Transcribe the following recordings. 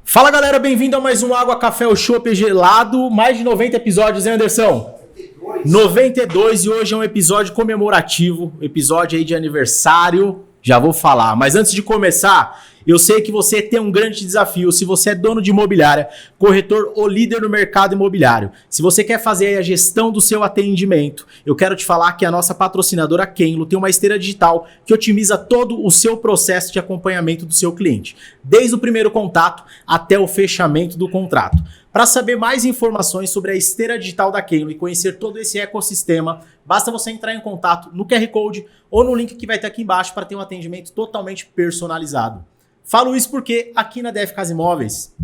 Fala galera, bem-vindo a mais um Água, Café ou Chopp Gelado. Mais de 90 episódios, hein, Anderson? 92 e hoje é um episódio comemorativo, episódio aí de aniversário, já vou falar. Mas antes de começar, eu sei que você tem um grande desafio. Se você é dono de imobiliária, corretor ou líder no mercado imobiliário, se você quer fazer aí a gestão do seu atendimento, eu quero te falar que a nossa patrocinadora Kenlo tem uma esteira digital que otimiza todo o seu processo de acompanhamento do seu cliente, desde o primeiro contato até o fechamento do contrato. Para saber mais informações sobre a esteira digital da Kenlo e conhecer todo esse ecossistema, basta você entrar em contato no QR Code ou no link que vai ter aqui embaixo para ter um atendimento totalmente personalizado. Falo isso porque aqui na DF Casa Imóveis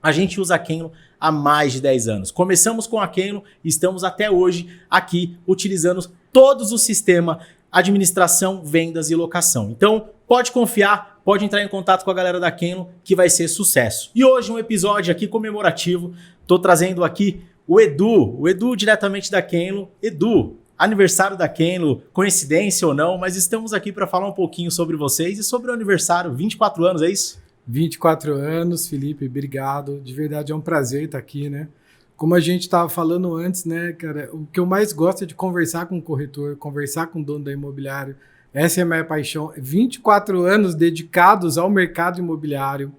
a gente usa a Kenlo há mais de 10 anos. Começamos com a Kenlo e estamos até hoje aqui utilizando todos os sistemas, administração, vendas e locação. Então pode confiar, pode entrar em contato com a galera da Kenlo que vai ser sucesso. E hoje um episódio aqui comemorativo, tô trazendo aqui o Edu diretamente da Kenlo. Edu, aniversário da Kenlo, coincidência ou não, mas estamos aqui para falar um pouquinho sobre vocês e sobre o aniversário, 24 anos, é isso? 24 anos, Felipe, obrigado. De verdade é um prazer estar aqui, né? Como a gente estava falando antes, né, cara, o que eu mais gosto é de conversar com o corretor, conversar com o dono da imobiliária. Essa é a minha paixão. 24 anos dedicados ao mercado imobiliário.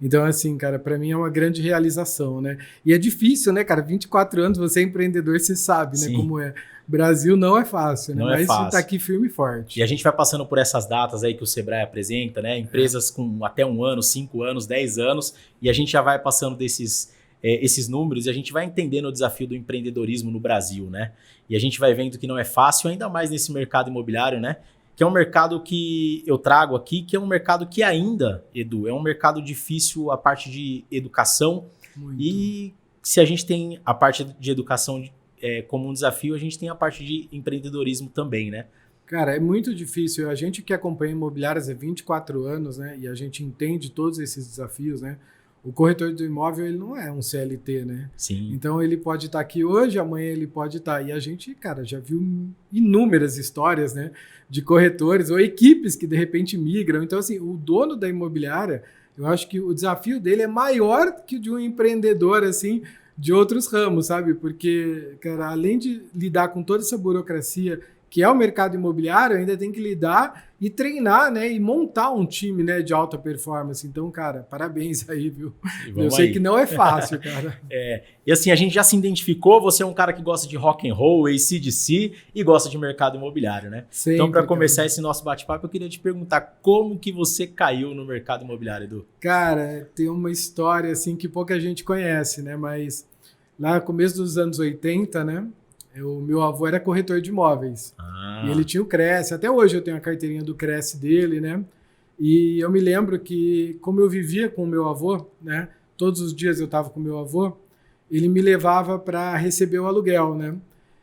Então, assim, cara, para mim é uma grande realização, né? E é difícil, né, cara? 24 anos, você é empreendedor, você sabe, né, como é. Brasil não é fácil, né? Não mas é fácil. Tá aqui firme e forte. E a gente vai passando por essas datas aí que o Sebrae apresenta, né? Empresas com até 1 ano, 5 anos, 10 anos, e a gente já vai passando esses números e a gente vai entendendo o desafio do empreendedorismo no Brasil, né? E a gente vai vendo que não é fácil, ainda mais nesse mercado imobiliário, né? Que é um mercado que eu trago aqui, que é um mercado que ainda, Edu, é um mercado difícil a parte de educação. Muito. E se a gente tem a parte de educação como um desafio, a gente tem a parte de empreendedorismo também, né? Cara, é muito difícil. A gente que acompanha imobiliárias há 24 anos, né? E a gente entende todos esses desafios, né? O corretor do imóvel, ele não é um CLT, né? Sim. Então, ele pode estar aqui hoje, amanhã ele pode estar. E a gente, cara, já viu inúmeras histórias, né? De corretores ou equipes que, de repente, migram. Então, assim, o dono da imobiliária, eu acho que o desafio dele é maior que o de um empreendedor, assim, de outros ramos, sabe? Porque, cara, além de lidar com toda essa burocracia que é o mercado imobiliário, ainda tem que lidar e treinar, né? E montar um time, né, de alta performance. Então, cara, parabéns aí, viu? Eu sei que não é fácil, cara. E assim, a gente já se identificou, você é um cara que gosta de rock and roll, AC/DC e gosta de mercado imobiliário, né? Sempre, então, para começar esse nosso bate-papo, eu queria te perguntar como que você caiu no mercado imobiliário, Edu? Cara, tem uma história, assim, que pouca gente conhece, né? Mas lá no começo dos anos 80, né? O meu avô era corretor de imóveis. E ele tinha o Cresce. Até hoje eu tenho a carteirinha do Cresce dele, né? E eu me lembro que, como eu vivia com o meu avô, né? Todos os dias eu estava com o meu avô, ele me levava para receber o aluguel, né?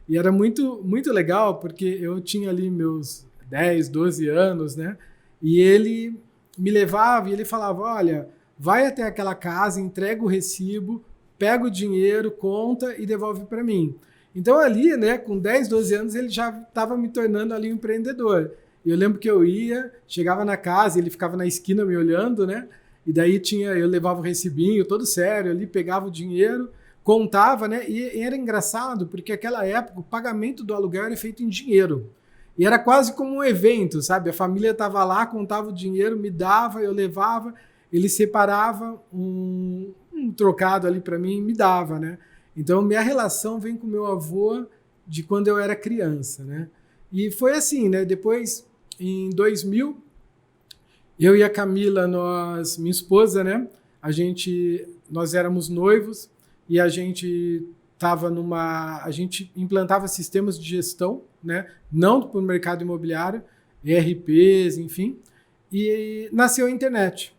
E era muito, muito legal, porque eu tinha ali meus 10, 12 anos, né? E ele me levava e ele falava, olha, vai até aquela casa, entrega o recibo, pega o dinheiro, conta e devolve para mim. Então ali, né, com 10, 12 anos, ele já estava me tornando ali um empreendedor. E eu lembro que eu ia, chegava na casa, ele ficava na esquina me olhando, né? E daí eu levava o recibinho todo sério ali, pegava o dinheiro, contava, né? E era engraçado, porque naquela época o pagamento do aluguel era feito em dinheiro. E era quase como um evento, sabe? A família estava lá, contava o dinheiro, me dava, eu levava, ele separava um trocado ali para mim e me dava, né? Então, minha relação vem com meu avô de quando eu era criança, né? E foi assim, né? Depois, em 2000, eu e a Camila, minha esposa, né? Nós éramos noivos e a gente implantava sistemas de gestão, né? Não para o mercado imobiliário, ERPs, enfim. E nasceu a internet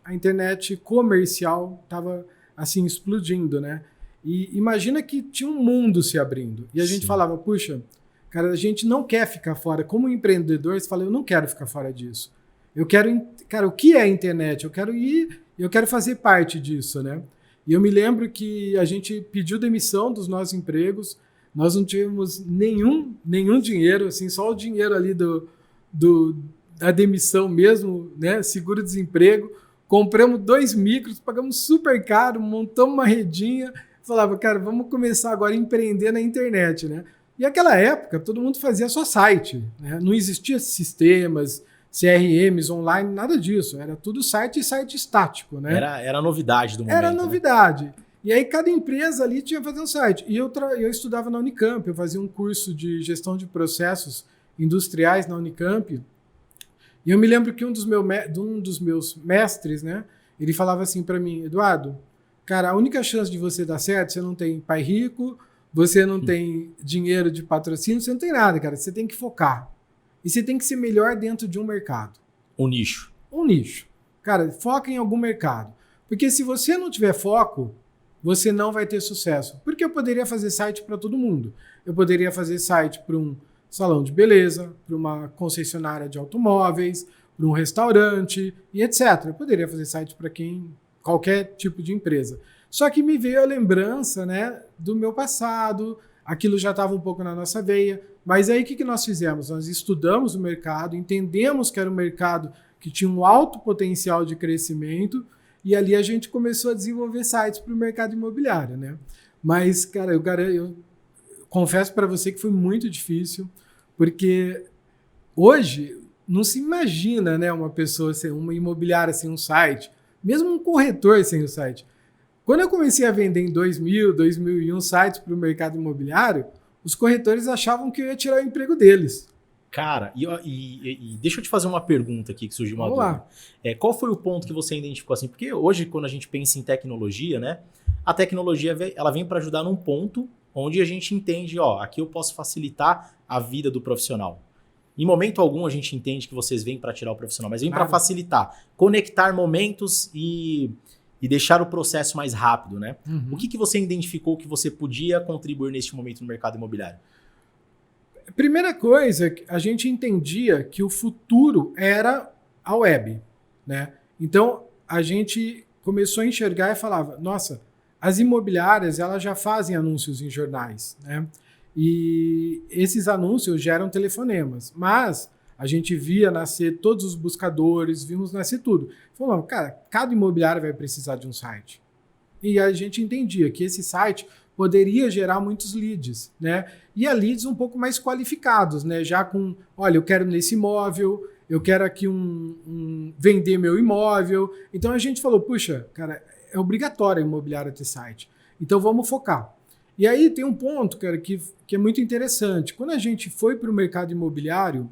comercial estava assim explodindo, né? E imagina que tinha um mundo se abrindo. E a gente falava, puxa, cara, a gente não quer ficar fora. Como empreendedor, você fala, eu não quero ficar fora disso. Eu quero, cara, o que é a internet? Eu quero ir, eu quero fazer parte disso, né? E eu me lembro que a gente pediu demissão dos nossos empregos, nós não tínhamos nenhum dinheiro, assim, só o dinheiro ali da demissão mesmo, né? Seguro-desemprego. Compramos 2 micros, pagamos super caro, montamos uma redinha. Falava, cara, vamos começar agora a empreender na internet, né? E naquela época, todo mundo fazia só site, né? Não existia sistemas, CRMs online, nada disso. Era tudo site e site estático, né? Era a novidade do momento. Era novidade. Né? E aí cada empresa ali tinha que fazer um site. E eu estudava na Unicamp, eu fazia um curso de gestão de processos industriais na Unicamp. E eu me lembro que um dos meus mestres, né? Ele falava assim para mim, Eduardo, cara, a única chance de você dar certo, você não tem pai rico, você não tem dinheiro de patrocínio, você não tem nada, cara. Você tem que focar. E você tem que ser melhor dentro de um mercado. Um nicho. Um nicho. Cara, foca em algum mercado. Porque se você não tiver foco, você não vai ter sucesso. Porque eu poderia fazer site para todo mundo. Eu poderia fazer site para um salão de beleza, para uma concessionária de automóveis, para um restaurante e etc. Eu poderia fazer site para qualquer tipo de empresa. Só que me veio a lembrança, né, do meu passado, aquilo já estava um pouco na nossa veia. Mas aí o que nós fizemos? Nós estudamos o mercado, entendemos que era um mercado que tinha um alto potencial de crescimento e ali a gente começou a desenvolver sites para o mercado imobiliário, né? Mas, cara, eu confesso para você que foi muito difícil, porque hoje não se imagina, né, uma pessoa sem uma imobiliária sem um site, mesmo um corretor sem o site. Quando eu comecei a vender em 2000, 2001 sites para o mercado imobiliário, os corretores achavam que eu ia tirar o emprego deles. Cara, e deixa eu te fazer uma pergunta aqui que surgiu uma dúvida. Qual foi o ponto que você identificou assim? Porque hoje, quando a gente pensa em tecnologia, né? A tecnologia ela vem para ajudar num ponto onde a gente entende, ó, aqui eu posso facilitar a vida do profissional. Em momento algum a gente entende que vocês vêm para tirar o profissional, mas vem para facilitar, conectar momentos e deixar o processo mais rápido, né? Uhum. O que você identificou que você podia contribuir neste momento no mercado imobiliário? Primeira coisa, a gente entendia que o futuro era a web, né? Então, a gente começou a enxergar e falava, nossa, as imobiliárias elas já fazem anúncios em jornais, né? E esses anúncios geram telefonemas, mas a gente via nascer todos os buscadores, vimos nascer tudo. Falamos, cara, cada imobiliária vai precisar de um site. E a gente entendia que esse site poderia gerar muitos leads, né? E leads um pouco mais qualificados, né? Já com, olha, eu quero nesse imóvel, eu quero aqui vender meu imóvel. Então a gente falou, puxa, cara, é obrigatório a imobiliária ter site. Então vamos focar. E aí tem um ponto, cara, que é muito interessante. Quando a gente foi para o mercado imobiliário,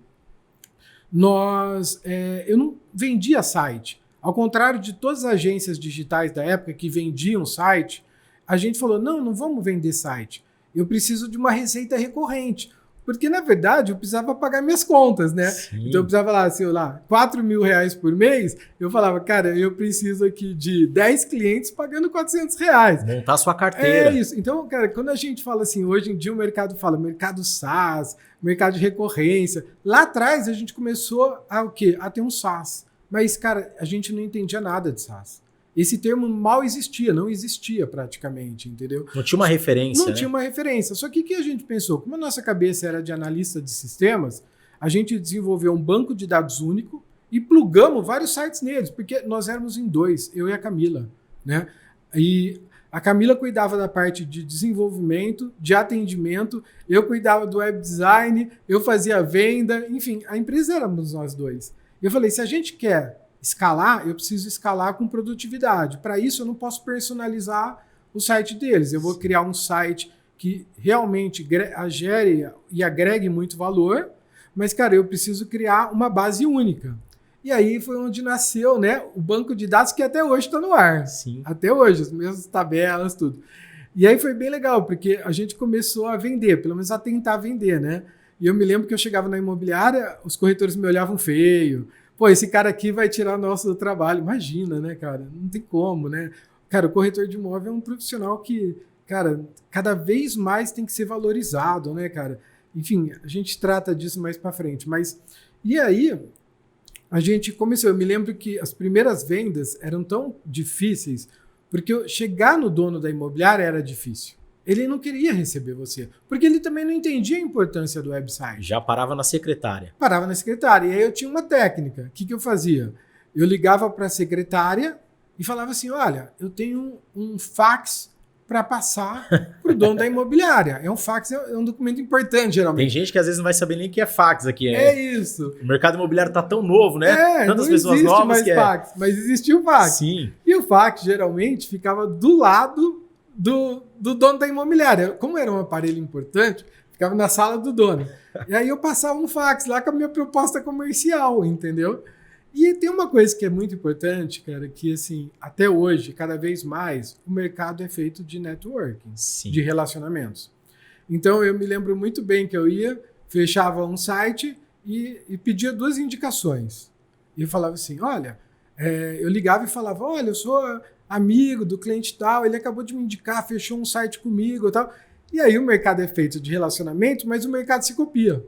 eu não vendia site. Ao contrário de todas as agências digitais da época que vendiam site, a gente falou, não vamos vender site. Eu preciso de uma receita recorrente. Porque, na verdade, eu precisava pagar minhas contas, né? Sim. Então, eu precisava, sei lá, R$4.000 por mês. Eu falava, cara, eu preciso aqui de 10 clientes pagando R$400. Montar sua carteira. É isso. Então, cara, quando a gente fala assim, hoje em dia o mercado fala mercado SaaS, mercado de recorrência. Lá atrás, a gente começou a o quê? A ter um SaaS. Mas, cara, a gente não entendia nada de SaaS. Esse termo mal existia, não existia praticamente, entendeu? Não tinha uma referência. Não tinha uma referência. Só que o que a gente pensou? Como a nossa cabeça era de analista de sistemas, a gente desenvolveu um banco de dados único e plugamos vários sites neles, porque nós éramos em 2, eu e a Camila, né? E a Camila cuidava da parte de desenvolvimento, de atendimento, eu cuidava do web design, eu fazia a venda, enfim, a empresa éramos nós 2. Eu falei, se a gente quer escalar, eu preciso escalar com produtividade. Para isso, eu não posso personalizar o site deles. Eu vou criar um site que realmente gere e agregue muito valor, mas, cara, eu preciso criar uma base única. E aí foi onde nasceu, né, o banco de dados que até hoje está no ar. Sim. Até hoje, as mesmas tabelas, tudo. E aí foi bem legal, porque a gente começou a vender, pelo menos a tentar vender, né? E eu me lembro que eu chegava na imobiliária, os corretores me olhavam feio. Pô, esse cara aqui vai tirar nosso trabalho. Imagina, né, cara? Não tem como, né? Cara, o corretor de imóvel é um profissional que, cara, cada vez mais tem que ser valorizado, né, cara? Enfim, a gente trata disso mais para frente. Mas, e aí, a gente começou. Eu me lembro que as primeiras vendas eram tão difíceis, porque chegar no dono da imobiliária era difícil. ele não queria receber você, porque ele também não entendia a importância do website. Já parava na secretária. Parava na secretária. E aí eu tinha uma técnica. O que eu fazia? Eu ligava para a secretária e falava assim, olha, eu tenho um fax para passar para o dono da imobiliária. É um fax, é um documento importante, geralmente. Tem gente que às vezes não vai saber nem o que é fax aqui. É isso. O mercado imobiliário tá tão novo, né? Tantas não pessoas existe novas mais que fax, mas existia o fax. Sim. E o fax, geralmente, ficava do lado do dono da imobiliária. Como era um aparelho importante, ficava na sala do dono. E aí eu passava um fax lá com a minha proposta comercial, entendeu? E tem uma coisa que é muito importante, cara, que assim, até hoje, cada vez mais, o mercado é feito de networking, Sim. de relacionamentos. Então eu me lembro muito bem que eu ia, fechava um site e pedia 2 indicações. E eu falava assim, olha, eu ligava e falava, olha, eu sou amigo do cliente tal, ele acabou de me indicar, fechou um site comigo e tal. E aí o mercado é feito de relacionamento, mas o mercado se copia.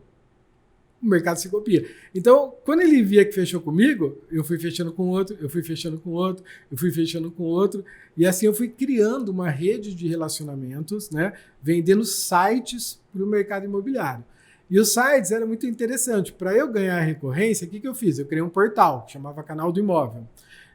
O mercado se copia. Então, quando ele via que fechou comigo, eu fui fechando com outro, eu fui fechando com outro, eu fui fechando com outro. E assim eu fui criando uma rede de relacionamentos, né? Vendendo sites para o mercado imobiliário. E os sites eram muito interessantes. Para eu ganhar recorrência, o que eu fiz? Eu criei um portal que chamava Canal do Imóvel.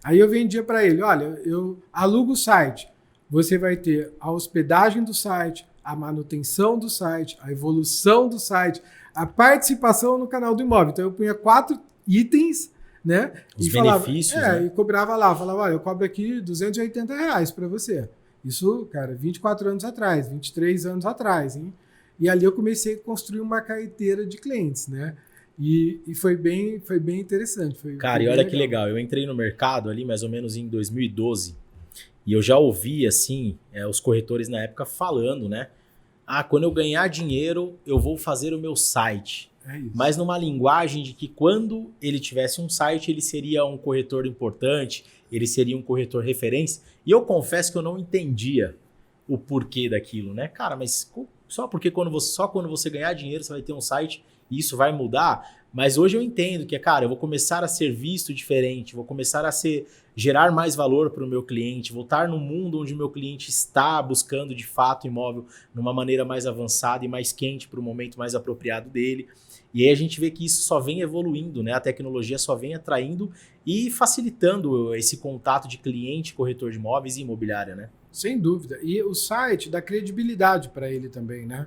Aí eu vendia para ele, olha, eu alugo o site. Você vai ter a hospedagem do site, a manutenção do site, a evolução do site, a participação no canal do imóvel. Então eu punha 4 itens, né? Os e benefícios, falava, né? E cobrava lá, falava, olha, eu cobro aqui R$280 para você. Isso, cara, 24 anos atrás, 23 anos atrás, hein? E ali eu comecei a construir uma carteira de clientes, né? E foi bem interessante. Cara, e olha que legal. Eu entrei no mercado ali mais ou menos em 2012 e eu já ouvi, assim, os corretores na época falando, né? Quando eu ganhar dinheiro, eu vou fazer o meu site. É isso. Mas numa linguagem de que quando ele tivesse um site, ele seria um corretor importante, ele seria um corretor referência. E eu confesso que eu não entendia o porquê daquilo, né? Cara, mas só porque quando você ganhar dinheiro, você vai ter um site e isso vai mudar. Mas hoje eu entendo que, cara, eu vou começar a ser visto diferente, vou começar a gerar mais valor para o meu cliente, vou estar no mundo onde o meu cliente está buscando de fato imóvel numa maneira mais avançada e mais quente para o momento mais apropriado dele. E aí a gente vê que isso só vem evoluindo, né? A tecnologia só vem atraindo e facilitando esse contato de cliente, corretor de imóveis e imobiliária, né? Sem dúvida. E o site dá credibilidade para ele também, né?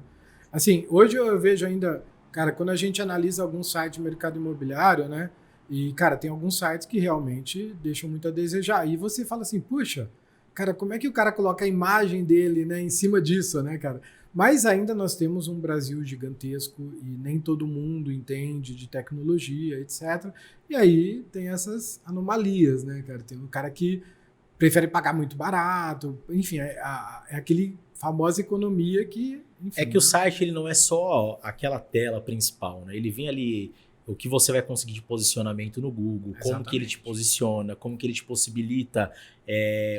Assim, hoje eu vejo ainda, cara, quando a gente analisa alguns sites de mercado imobiliário, né? E, cara, tem alguns sites que realmente deixam muito a desejar. E você fala assim, puxa, cara, como é que o cara coloca a imagem dele, né, em cima disso, né, cara? Mas ainda nós temos um Brasil gigantesco e nem todo mundo entende de tecnologia, etc. E aí tem essas anomalias, né, cara? Tem um cara que prefere pagar muito barato, enfim, é aquele famosa economia que... Enfim, é que o site ele não é só aquela tela principal, né? Ele vem ali o que você vai conseguir de posicionamento no Google, Exatamente. como que ele te posiciona, como que ele te possibilita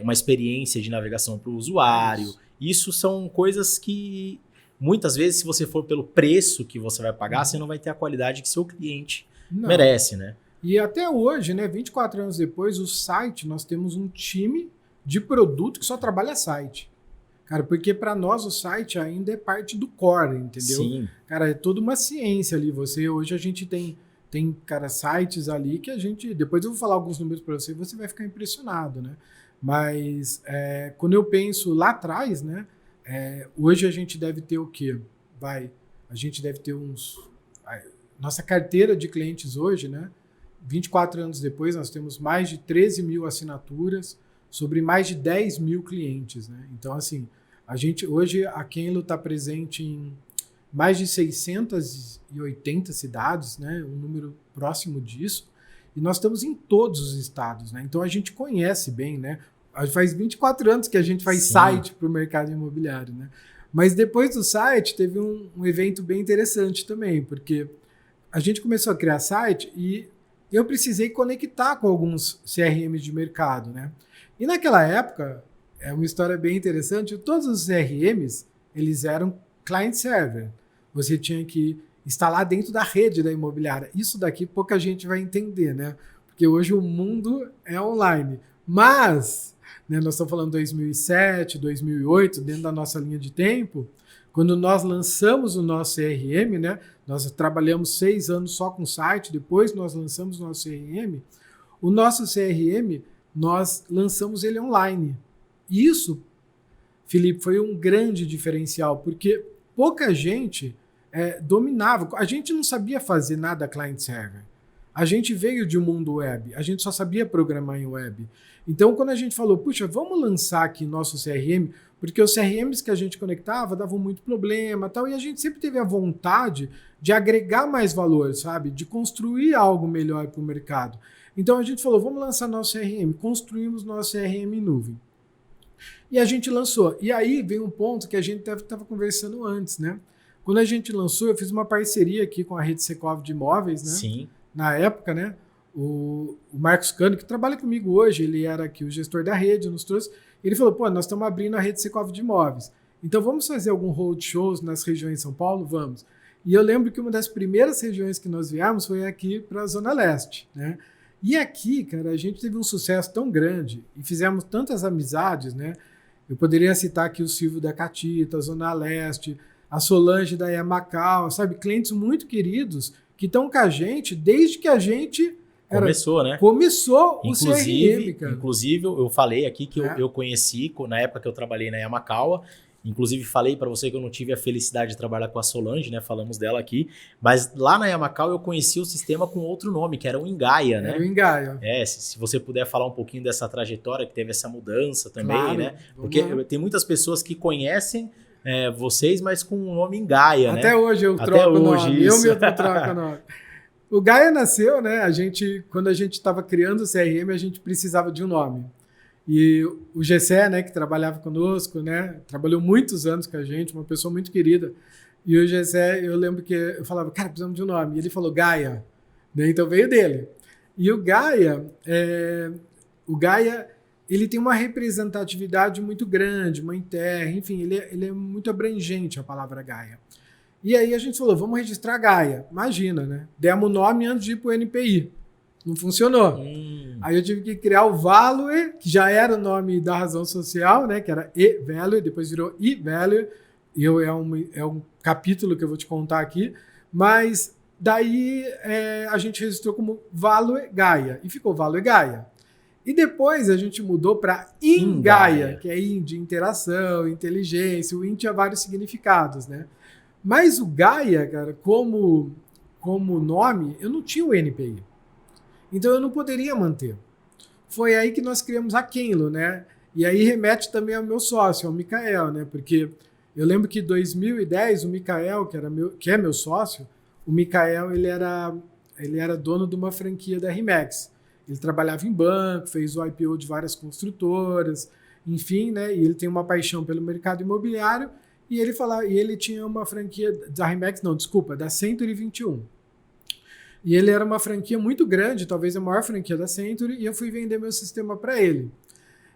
uma experiência de navegação para o usuário. Isso são coisas que muitas vezes, se você for pelo preço que você vai pagar, você não vai ter a qualidade que seu cliente merece, né? E até hoje, né, 24 anos depois, o site, nós temos um time de produto que só trabalha site. Cara, porque para nós o site ainda é parte do core, entendeu? Sim. Cara, é toda uma ciência ali. Hoje a gente tem cara, sites ali que a gente... Depois eu vou falar alguns números para você vai ficar impressionado, né? Mas quando eu penso lá atrás, né? Hoje a gente deve ter o quê? A gente deve ter nossa carteira de clientes hoje, né? 24 anos depois, nós temos mais de 13 mil assinaturas sobre mais de 10 mil clientes, né? Então, assim, hoje a Kenlo está presente em mais de 680 cidades, né? Um número próximo disso. E nós estamos em todos os estados, né? Então a gente conhece bem, né? Faz 24 anos que a gente faz site para o mercado imobiliário, né? Mas depois do site teve um evento bem interessante também, porque a gente começou a criar site e eu precisei conectar com alguns CRMs de mercado, né? E naquela época, é uma história bem interessante, todos os CRMs, eles eram client-server. Você tinha que instalar dentro da rede da imobiliária. Isso daqui pouca gente vai entender, né? Porque hoje o mundo é online. Mas né? Nós estamos falando 2007, 2008, dentro da nossa linha de tempo, quando nós lançamos o nosso CRM, né? Nós trabalhamos 6 anos só com site, depois nós lançamos o nosso CRM. O nosso CRM, nós lançamos ele online. Isso, Felipe, foi um grande diferencial, porque pouca gente dominava. A gente não sabia fazer nada client-server. A gente veio de um mundo web, a gente só sabia programar em web. Então, quando a gente falou, puxa, vamos lançar aqui nosso CRM, porque os CRMs que a gente conectava davam muito problema, tal, e a gente sempre teve a vontade de agregar mais valor, sabe? De construir algo melhor para o mercado. Então, a gente falou, vamos lançar nosso CRM, construímos nosso CRM em nuvem. E a gente lançou. E aí vem um ponto que a gente estava conversando antes, né? Quando a gente lançou, eu fiz uma parceria aqui com a Rede Secov de imóveis, né? Sim. Na época, né? O Marcos Cano, que trabalha comigo hoje, ele era aqui o gestor da rede, nos trouxe. Ele falou, pô, nós estamos abrindo a Rede Secov de imóveis. Então vamos fazer algum roadshows nas regiões de São Paulo? Vamos. E eu lembro que uma das primeiras regiões que nós viemos foi aqui para a Zona Leste, né? E aqui, cara, a gente teve um sucesso tão grande e fizemos tantas amizades, né? Eu poderia citar aqui o Silvio da Catita, a Zona Leste, a Solange da Yamacal, sabe? Clientes muito queridos que estão com a gente desde que a gente começou, né? Começou o CRM, cara. Inclusive, eu falei aqui que eu conheci na época que eu trabalhei na Yamakawa. Inclusive, falei para você que eu não tive a felicidade de trabalhar com a Solange, né? Falamos dela aqui. Mas lá na Yamakawa eu conheci o sistema com outro nome, que era o Engaia, né? Era o Engaia. Se você puder falar um pouquinho dessa trajetória, que teve essa mudança também, claro, né? Porque tem muitas pessoas que conhecem vocês, mas com o nome Engaia, né? Até hoje eu troco o nome. Eu mesmo troco o nome. O Gaia nasceu, né? Quando a gente estava criando o CRM, a gente precisava de um nome. E o Gessé, né, que trabalhava conosco, né, trabalhou muitos anos com a gente, uma pessoa muito querida. E o Gessé, eu lembro que eu falava, cara, precisamos de um nome. E ele falou Gaia, né? Então veio dele. E o Gaia, ele tem uma representatividade muito grande, mãe terra, enfim, ele é muito abrangente, a palavra Gaia. E aí a gente falou, vamos registrar Gaia. Imagina, né? Demos o nome antes de ir para o NPI. Não funcionou. Aí eu tive que criar o Value, que já era o nome da razão social, né? Que era E-Value, depois virou E-Value. E é um capítulo que eu vou te contar aqui. Mas daí a gente registrou como Value Gaia. E ficou Value Gaia. E depois a gente mudou para Ingaia, que é In de interação, inteligência. O In tinha vários significados, né? Mas o Gaia, cara, como nome, eu não tinha o NPI. Então eu não poderia manter. Foi aí que nós criamos a Kenlo, né? E aí remete também ao meu sócio, ao Mikael, né? Porque eu lembro que em 2010 o Mikael, que é meu sócio, o Mikael ele era dono de uma franquia da RE/MAX. Ele trabalhava em banco, fez o IPO de várias construtoras, enfim, né? E ele tem uma paixão pelo mercado imobiliário e ele tinha uma franquia da RE/MAX, não, desculpa, da Century 21. E ele era uma franquia muito grande, talvez a maior franquia da Century, e eu fui vender meu sistema para ele.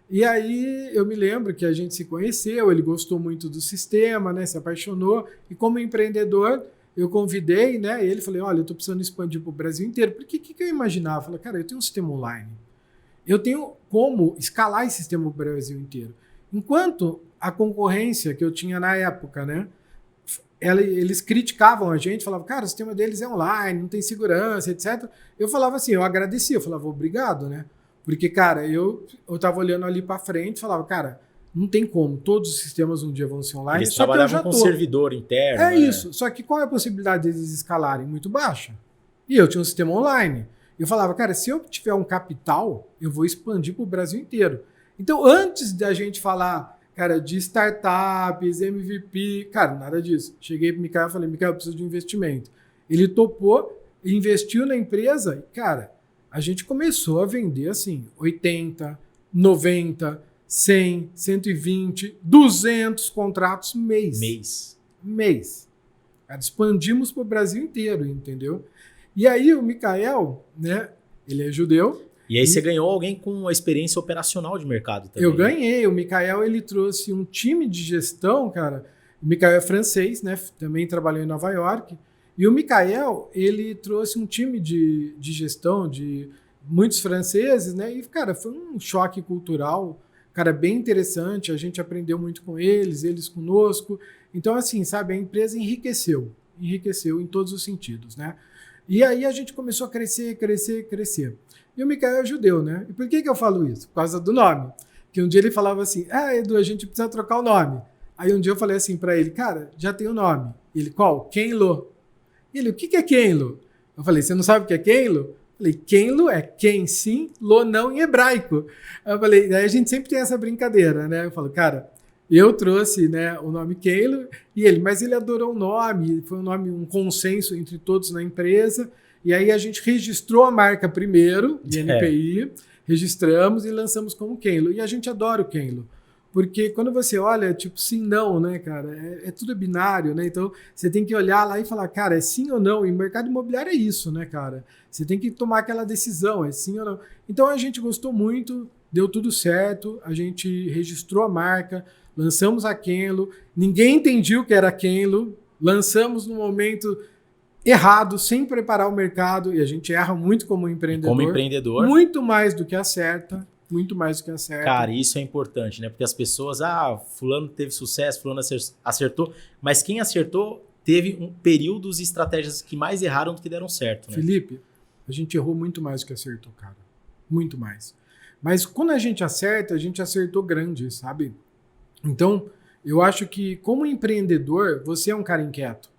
E aí eu me lembro que a gente se conheceu, ele gostou muito do sistema, né, se apaixonou, e como empreendedor eu convidei, né, ele falei, olha, eu estou precisando expandir para o Brasil inteiro, porque o que eu imaginava? Eu falei, cara, eu tenho um sistema online, eu tenho como escalar esse sistema para o Brasil inteiro. Enquanto a concorrência que eu tinha na época, né, eles criticavam a gente, falavam, cara, o sistema deles é online, não tem segurança, etc. Eu falava assim, eu agradecia, eu falava, obrigado, né? Porque, cara, eu tava olhando ali para frente, falava, cara, não tem como, todos os sistemas um dia vão ser online. Eles trabalhavam com servidor interno. É isso, só que qual é a possibilidade deles escalarem? Muito baixa. E eu tinha um sistema online. Eu falava, cara, se eu tiver um capital, eu vou expandir para o Brasil inteiro. Então, antes da gente falar, cara, de startups, MVP, cara, nada disso. Cheguei para o Mikael e falei, Mikael, eu preciso de um investimento. Ele topou, investiu na empresa e, cara, a gente começou a vender assim, 80, 90, 100, 120, 200 contratos mês. Cara, expandimos para o Brasil inteiro, entendeu? E aí o Mikael, né, ele é judeu. E aí você ganhou alguém com uma experiência operacional de mercado também. Eu ganhei. O Mikael, ele trouxe um time de gestão, cara. O Mikael é francês, né? Também trabalhou em Nova York. E o Mikael, ele trouxe um time de gestão de muitos franceses, né? E, cara, foi um choque cultural. cara, bem interessante, a gente aprendeu muito com eles conosco. Então, assim, sabe, a empresa enriqueceu em todos os sentidos, né? E aí a gente começou a crescer. E o Micael é judeu, né? E por que eu falo isso? Por causa do nome. Que um dia ele falava assim, Edu, a gente precisa trocar o nome. Aí um dia eu falei assim para ele, cara, já tem o nome. Ele, qual? Kenlo. Ele, o que é Kenlo? Eu falei, você não sabe o que é Kenlo? Eu falei, Kenlo é quem sim, lo não em hebraico. Eu falei, daí a gente sempre tem essa brincadeira, né? Eu falo, cara, eu trouxe, né, o nome Kenlo e ele, mas ele adorou o nome, foi um nome, um consenso entre todos na empresa. E aí a gente registrou a marca primeiro, de NPI, registramos e lançamos como Kenlo. E a gente adora o Kenlo. Porque quando você olha, tipo, sim, não, né, cara? É tudo binário, né? Então, você tem que olhar lá e falar, cara, é sim ou não? E mercado imobiliário é isso, né, cara? Você tem que tomar aquela decisão, é sim ou não? Então, a gente gostou muito, deu tudo certo, a gente registrou a marca, lançamos a Kenlo, ninguém entendia o que era Kenlo, lançamos no momento errado, sem preparar o mercado, e a gente erra muito como empreendedor. Como empreendedor. Muito mais do que acerta. Muito mais do que acerta. Cara, isso é importante, né? Porque as pessoas, fulano teve sucesso, fulano acertou, mas quem acertou teve períodos e estratégias que mais erraram do que deram certo, né? Felipe, a gente errou muito mais do que acertou, cara. Muito mais. Mas quando a gente acertou grande, sabe? Então, eu acho que como empreendedor, você é um cara inquieto,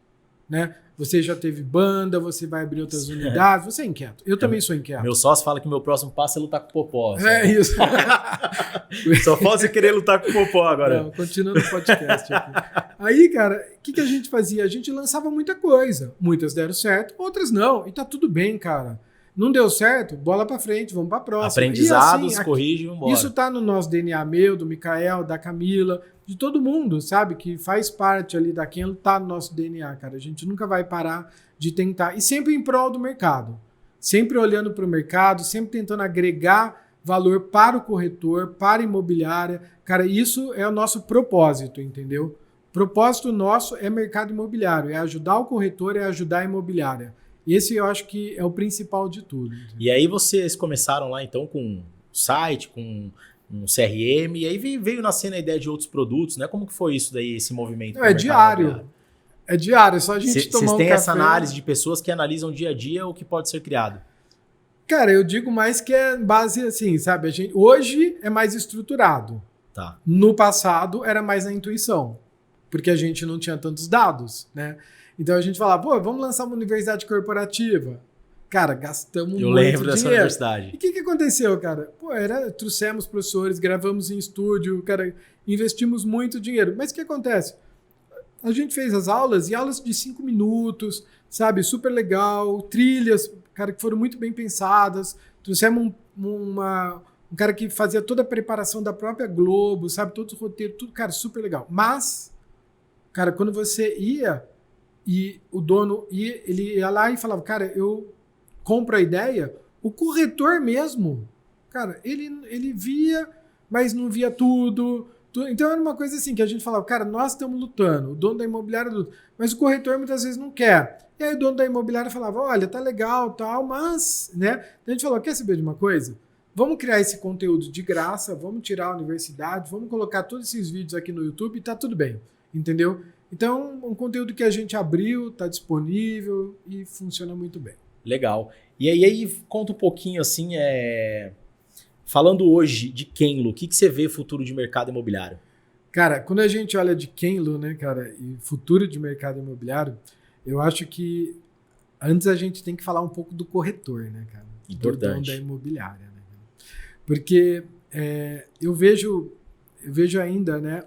né? Você já teve banda, você vai abrir outras unidades, você é inquieto. Eu também sou inquieto. Meu sócio fala que meu próximo passo é lutar com o Popó. É isso. Só posso querer lutar com o Popó agora. Não, continuando o podcast aqui. Aí, cara, o que a gente fazia? A gente lançava muita coisa. Muitas deram certo, outras não. E tá tudo bem, cara. Não deu certo? Bola pra frente, vamos pra próxima. Aprendizados, assim, corrige e vambora. Isso tá no nosso DNA meu, do Micael, da Camila, de todo mundo, sabe? Que faz parte ali da Kenlo, tá no nosso DNA, cara. A gente nunca vai parar de tentar. E sempre em prol do mercado. Sempre olhando para o mercado, sempre tentando agregar valor para o corretor, para a imobiliária. Cara, isso é o nosso propósito, entendeu? Propósito nosso é mercado imobiliário, é ajudar o corretor, é ajudar a imobiliária. Esse eu acho que é o principal de tudo. Entendeu? E aí vocês começaram lá então com um site, com um CRM, e aí veio nascendo a ideia de outros produtos, né? Como que foi isso daí, esse movimento? É diário. É diário, só a gente tomar um café. Vocês têm essa análise de pessoas que analisam dia a dia o que pode ser criado? Cara, eu digo mais que é base assim, sabe? Hoje é mais estruturado. Tá. No passado era mais na intuição, porque a gente não tinha tantos dados, né? Então a gente falava, pô, vamos lançar uma universidade corporativa. Cara, gastamos muito dinheiro. Eu lembro dessa universidade. E o que aconteceu, cara? Pô, trouxemos professores, gravamos em estúdio, cara, investimos muito dinheiro. Mas o que acontece? A gente fez as aulas, e aulas de 5 minutos, sabe? Super legal, trilhas, cara, que foram muito bem pensadas. Trouxemos um cara que fazia toda a preparação da própria Globo, sabe? Todos os roteiros, tudo, cara, super legal. Mas, cara, quando você ia, e o dono ele ia lá e falava, cara, eu compro a ideia, o corretor mesmo, cara, ele via, mas não via tudo. Então era uma coisa assim que a gente falava, cara, nós estamos lutando, o dono da imobiliária luta, mas o corretor muitas vezes não quer. E aí o dono da imobiliária falava, olha, tá legal, tal, mas, né? Então a gente falou, quer saber de uma coisa? Vamos criar esse conteúdo de graça, vamos tirar a universidade, vamos colocar todos esses vídeos aqui no YouTube e tá tudo bem, entendeu? Então, um conteúdo que a gente abriu, tá disponível e funciona muito bem. Legal. E aí conta um pouquinho assim, falando hoje de Kenlo, o que você vê futuro de mercado imobiliário? Cara, quando a gente olha de Kenlo, né, cara, e futuro de mercado imobiliário, eu acho que antes a gente tem que falar um pouco do corretor, né, cara? Importante. Do dono da imobiliária, né? Porque eu vejo ainda, né,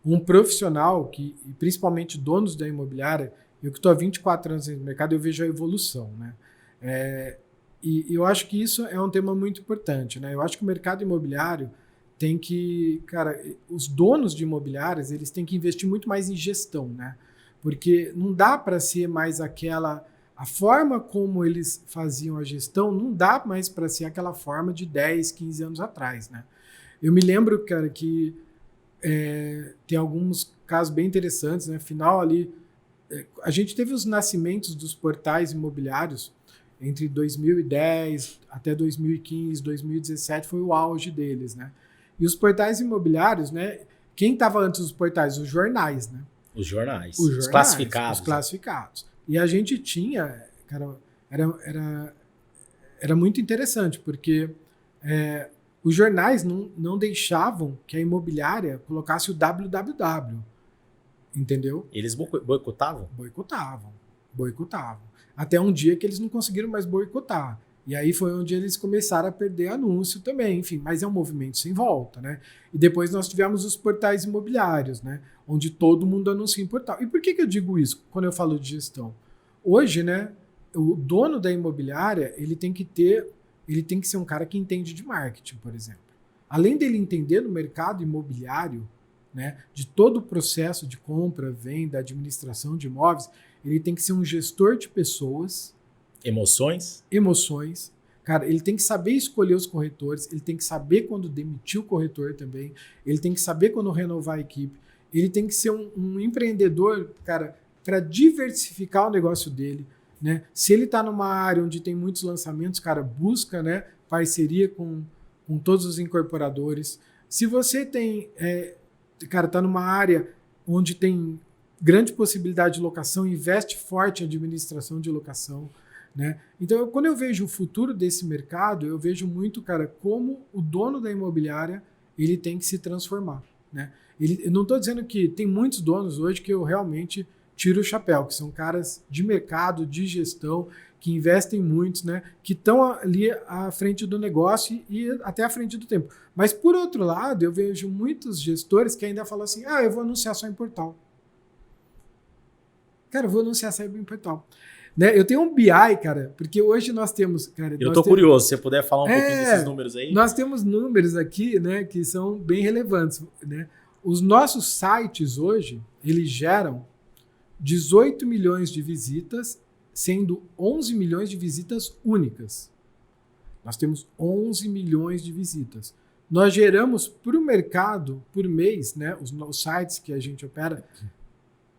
um profissional que, principalmente donos da imobiliária, eu que estou há 24 anos no mercado, eu vejo a evolução, né? E eu acho que isso é um tema muito importante, né? Eu acho que o mercado imobiliário tem que... Cara, os donos de imobiliárias, eles têm que investir muito mais em gestão, né? Porque não dá para ser mais a forma como eles faziam a gestão, não dá mais para ser aquela forma de 10, 15 anos atrás, né? Eu me lembro, cara, que tem alguns casos bem interessantes, né? Final ali, a gente teve os nascimentos dos portais imobiliários entre 2010 até 2015, 2017 foi o auge deles, né? E os portais imobiliários, né? Quem estava antes dos portais? Os jornais, né? Os jornais. Os Classificados. Os classificados. E a gente tinha, cara, era muito interessante, porque os jornais não deixavam que a imobiliária colocasse o www, entendeu? Eles boicotavam? Boicotavam. Até um dia que eles não conseguiram mais boicotar. E aí foi onde eles começaram a perder anúncio também, enfim, mas é um movimento sem volta, né? E depois nós tivemos os portais imobiliários, né? Onde todo mundo anuncia em portal. E por que eu digo isso quando eu falo de gestão? Hoje, né, o dono da imobiliária, ele tem que ser um cara que entende de marketing, por exemplo. Além dele entender no mercado imobiliário, né, de todo o processo de compra, venda, administração de imóveis, ele tem que ser um gestor de pessoas, emoções. Cara, ele tem que saber escolher os corretores, ele tem que saber quando demitir o corretor também, ele tem que saber quando renovar a equipe, ele tem que ser um empreendedor, cara, para diversificar o negócio dele, né? Se ele está numa área onde tem muitos lançamentos, cara, busca, né, parceria com todos os incorporadores. Se você tem, tá numa área onde tem grande possibilidade de locação, investe forte em administração de locação, né? Então, quando eu vejo o futuro desse mercado, eu vejo muito, cara, como o dono da imobiliária ele tem que se transformar, né? Eu não estou dizendo que tem muitos donos hoje que eu realmente tiro o chapéu, que são caras de mercado, de gestão, que investem muito, né? Que estão ali à frente do negócio e até à frente do tempo. Mas, por outro lado, eu vejo muitos gestores que ainda falam assim, eu vou anunciar só em portal. Cara, eu vou anunciar só em portal. Né? Eu tenho um BI, cara, porque hoje nós temos... Cara, eu tô curioso, se você puder falar um pouquinho desses números aí. Nós temos números aqui, né, que são bem relevantes, né? Os nossos sites hoje, eles geram 18 milhões de visitas, sendo 11 milhões de visitas únicas. Nós temos 11 milhões de visitas. Nós geramos para o mercado, por mês, né, os sites que a gente opera,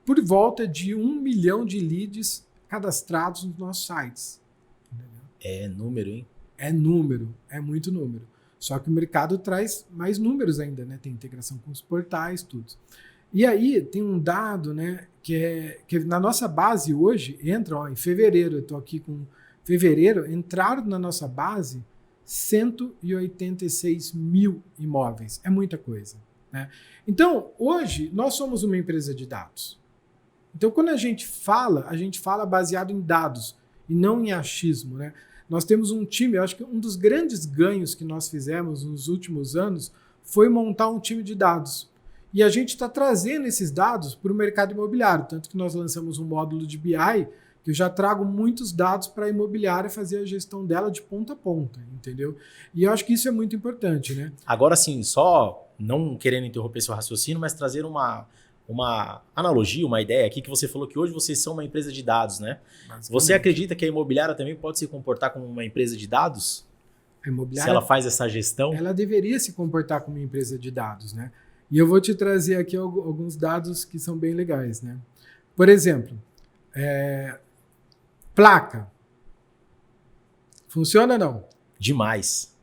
por volta de 1 milhão de leads cadastrados nos nossos sites. Entendeu? É número, hein? É número, é muito número. Só que o mercado traz mais números ainda, né? Tem integração com os portais, tudo. E aí tem um dado, né, que na nossa base hoje, em fevereiro, eu estou aqui com fevereiro, entraram na nossa base 186 mil imóveis. É muita coisa, né? Então, hoje, nós somos uma empresa de dados. Então, quando a gente fala baseado em dados e não em achismo, né? Nós temos um time, eu acho que um dos grandes ganhos que nós fizemos nos últimos anos foi montar um time de dados. E a gente está trazendo esses dados para o mercado imobiliário, tanto que nós lançamos um módulo de BI, que eu já trago muitos dados para a imobiliária fazer a gestão dela de ponta a ponta, entendeu? E eu acho que isso é muito importante, né? Agora sim, só não querendo interromper seu raciocínio, mas trazer uma analogia, uma ideia aqui, que você falou que hoje vocês são uma empresa de dados, né? Você acredita que a imobiliária também pode se comportar como uma empresa de dados? A imobiliária, se ela faz essa gestão? Ela deveria se comportar como uma empresa de dados, né? E eu vou te trazer aqui alguns dados que são bem legais, né? Por exemplo, placa. Funciona ou não? Demais.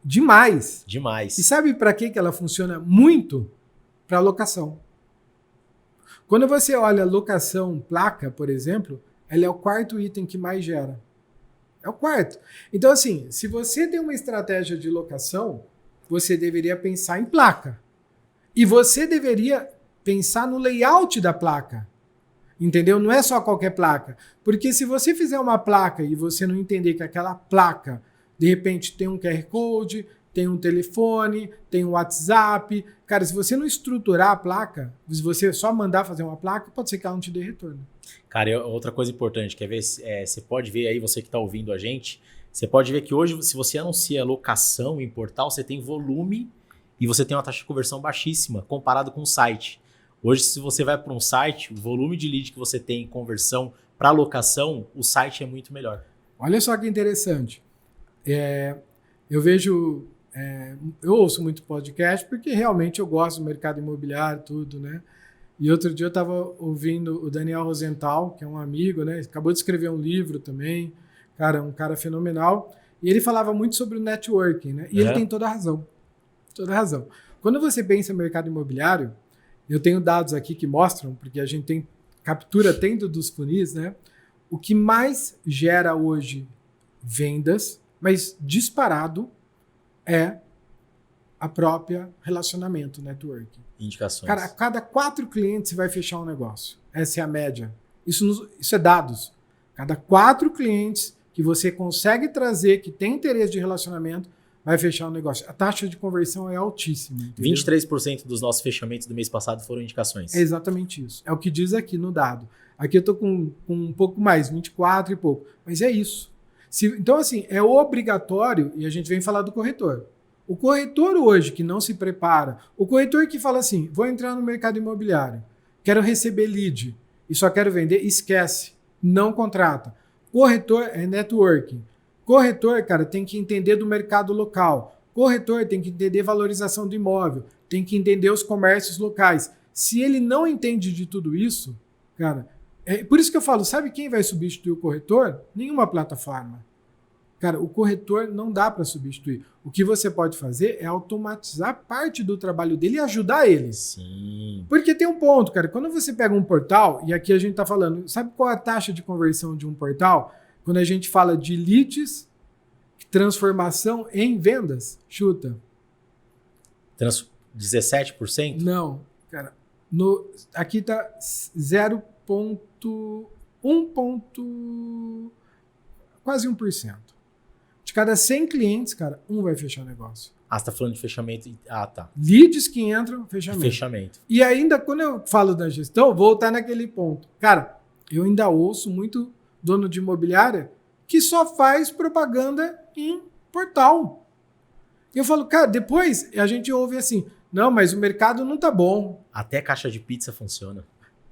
Demais. Demais. E sabe para que ela funciona muito? Para locação. Quando você olha locação placa, por exemplo, ela é o quarto item que mais gera. É o quarto. Então, assim, se você tem uma estratégia de locação, você deveria pensar em placa. E você deveria pensar no layout da placa. Entendeu? Não é só qualquer placa. Porque se você fizer uma placa e você não entender que aquela placa, de repente, tem um QR Code, tem um telefone, tem um WhatsApp. Cara, se você não estruturar a placa, se você só mandar fazer uma placa, pode ser que ela não te dê retorno. Cara, outra coisa importante, quer ver? Você pode ver aí, você que está ouvindo a gente, você pode ver que hoje, se você anuncia locação em portal, você tem volume e você tem uma taxa de conversão baixíssima comparado com o site. Hoje, se você vai para um site, o volume de lead que você tem em conversão para locação, o site é muito melhor. Olha só que interessante. Eu vejo... eu ouço muito podcast porque realmente eu gosto do mercado imobiliário, tudo, né? E outro dia eu estava ouvindo o Daniel Rosenthal, que é um amigo, né? Acabou de escrever um livro também, cara, um cara fenomenal. E ele falava muito sobre o networking, né? E ele tem toda a razão. Toda razão. Quando você pensa em mercado imobiliário, eu tenho dados aqui que mostram, porque a gente tem captura tendo dos funis, né? O que mais gera hoje vendas, mas disparado, é a própria relacionamento, networking. Indicações. Cara, a cada 4 clientes você vai fechar um negócio. Essa é a média. Isso é dados. Cada 4 clientes que você consegue trazer, que tem interesse de relacionamento, vai fechar um negócio. A taxa de conversão é altíssima. Entendeu? 23% dos nossos fechamentos do mês passado foram indicações. É exatamente isso. É o que diz aqui no dado. Aqui eu estou com um pouco mais, 24 e pouco. Mas é isso. Então, assim, é obrigatório, e a gente vem falar do corretor. O corretor hoje que não se prepara, o corretor que fala assim, vou entrar no mercado imobiliário, quero receber lead e só quero vender, esquece, não contrata. Corretor é networking. Corretor, cara, tem que entender do mercado local. Corretor tem que entender valorização do imóvel, tem que entender os comércios locais. Se ele não entende de tudo isso, cara, é por isso que eu falo, sabe quem vai substituir o corretor? Nenhuma plataforma. Cara, o corretor não dá para substituir. O que você pode fazer é automatizar parte do trabalho dele e ajudar ele. Sim. Porque tem um ponto, cara. Quando você pega um portal, e aqui a gente está falando, sabe qual é a taxa de conversão de um portal? Quando a gente fala de leads, transformação em vendas, chuta. 17%? Não, cara. Aqui está 0,1. Quase 1%. De cada 100 clientes, cara, um vai fechar o negócio. Ah, você tá falando de fechamento. Ah, tá. Leads que entram, fechamento. Fechamento. E ainda, quando eu falo da gestão, voltar naquele ponto. Cara, eu ainda ouço muito dono de imobiliária que só faz propaganda em portal. E eu falo, cara, depois a gente ouve assim, não, mas o mercado não tá bom. Até caixa de pizza funciona.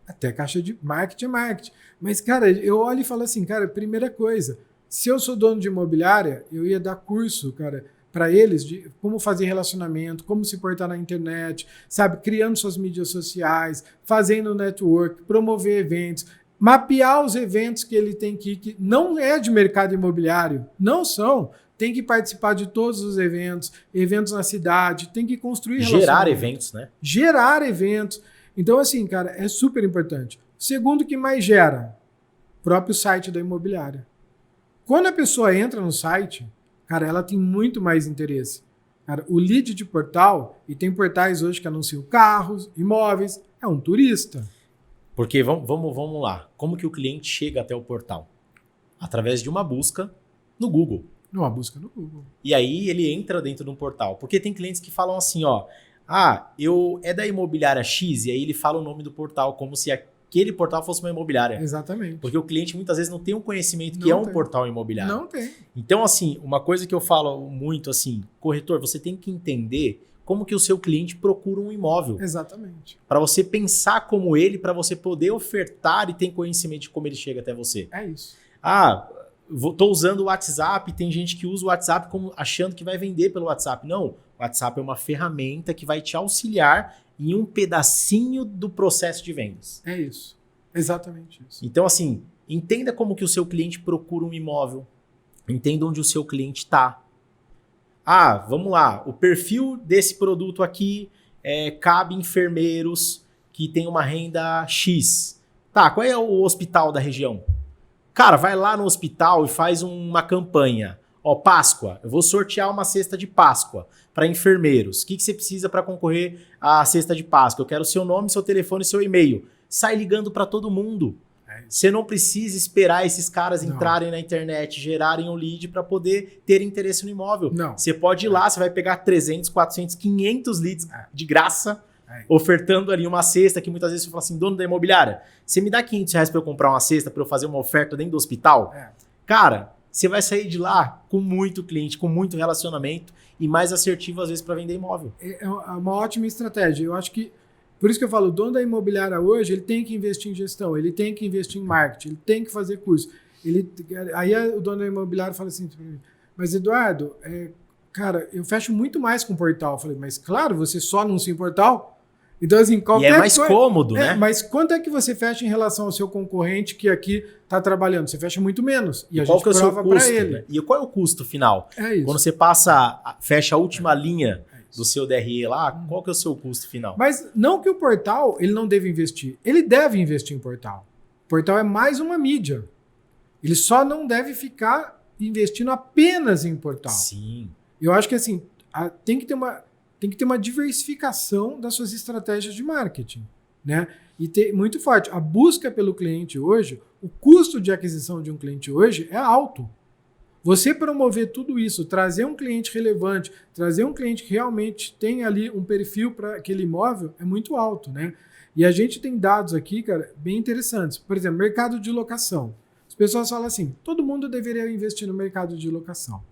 Até caixa de marketing é marketing. Mas, cara, eu olho e falo assim, cara, primeira coisa, se eu sou dono de imobiliária, eu ia dar curso, cara, para eles de como fazer relacionamento, como se portar na internet, sabe? Criando suas mídias sociais, fazendo network, promover eventos, mapear os eventos que ele tem que não é de mercado imobiliário, não são. Tem que participar de todos os eventos, eventos na cidade, tem que construir Gerar eventos, né? Gerar eventos. Então, assim, cara, é super importante. Segundo que mais gera, próprio site da imobiliária. Quando a pessoa entra no site, cara, ela tem muito mais interesse. Cara, o lead de portal, e tem portais hoje que anunciam carros, imóveis, é um turista. Porque vamos lá. Como que o cliente chega até o portal? Através de uma busca no Google. Uma busca no Google. E aí ele entra dentro de um portal. Porque tem clientes que falam assim, ó, é da imobiliária X, e aí ele fala o nome do portal, como se aquele portal fosse uma imobiliária. Exatamente. Porque o cliente muitas vezes não tem um conhecimento que Não é um tem. portal imobiliário. Não tem. Então, assim, uma coisa que eu falo muito, assim, corretor, você tem que entender como que o seu cliente procura um imóvel. Exatamente. Para você pensar como ele, para você poder ofertar e ter conhecimento de como ele chega até você. É isso. Tô usando o WhatsApp, tem gente que usa o WhatsApp como achando que vai vender pelo WhatsApp. Não, o WhatsApp é uma ferramenta que vai te auxiliar em um pedacinho do processo de vendas. É isso. Exatamente isso. Então, assim, entenda como que o seu cliente procura um imóvel. Entenda onde o seu cliente está. Vamos lá, o perfil desse produto aqui cabe enfermeiros que tem uma renda X. Tá, qual é o hospital da região? Cara, vai lá no hospital e faz uma campanha. Páscoa, eu vou sortear uma cesta de Páscoa para enfermeiros. O que você precisa para concorrer à cesta de Páscoa? Eu quero seu nome, seu telefone e seu e-mail. Sai ligando para todo mundo. Você não precisa esperar esses caras entrarem na internet, gerarem um lead para poder ter interesse no imóvel. Não. Você pode ir lá, você vai pegar 300, 400, 500 leads de graça, ofertando ali uma cesta que muitas vezes você fala assim, dono da imobiliária, você me dá R$500 para eu comprar uma cesta, para eu fazer uma oferta dentro do hospital? Cara, você vai sair de lá com muito cliente, com muito relacionamento e mais assertivo às vezes para vender imóvel. É uma ótima estratégia. Eu acho que por isso que eu falo, o dono da imobiliária hoje, ele tem que investir em gestão, ele tem que investir em marketing, ele tem que fazer curso. Aí o dono da imobiliária fala assim, mas Eduardo, cara, eu fecho muito mais com portal. Eu falei, mas claro, você só anuncia em portal? Então, assim, qualquer é mais cômodo, né? Mas quanto é que você fecha em relação ao seu concorrente que aqui está trabalhando? Você fecha muito menos. E a qual gente que é o seu prova custo, para ele. Né? E qual é o custo final? É isso. Quando você fecha a última linha do seu DRE lá, qual que é o seu custo final? Mas não que o portal ele não deve investir. Ele deve investir em portal. O portal é mais uma mídia. Ele só não deve ficar investindo apenas em portal. Sim. Eu acho que assim, tem que ter uma diversificação das suas estratégias de marketing, né? E ter muito forte. A busca pelo cliente hoje, o custo de aquisição de um cliente hoje é alto. Você promover tudo isso, trazer um cliente relevante, trazer um cliente que realmente tem ali um perfil para aquele imóvel é muito alto, né? E a gente tem dados aqui, cara, bem interessantes. Por exemplo, mercado de locação. As pessoas falam assim, todo mundo deveria investir no mercado de locação,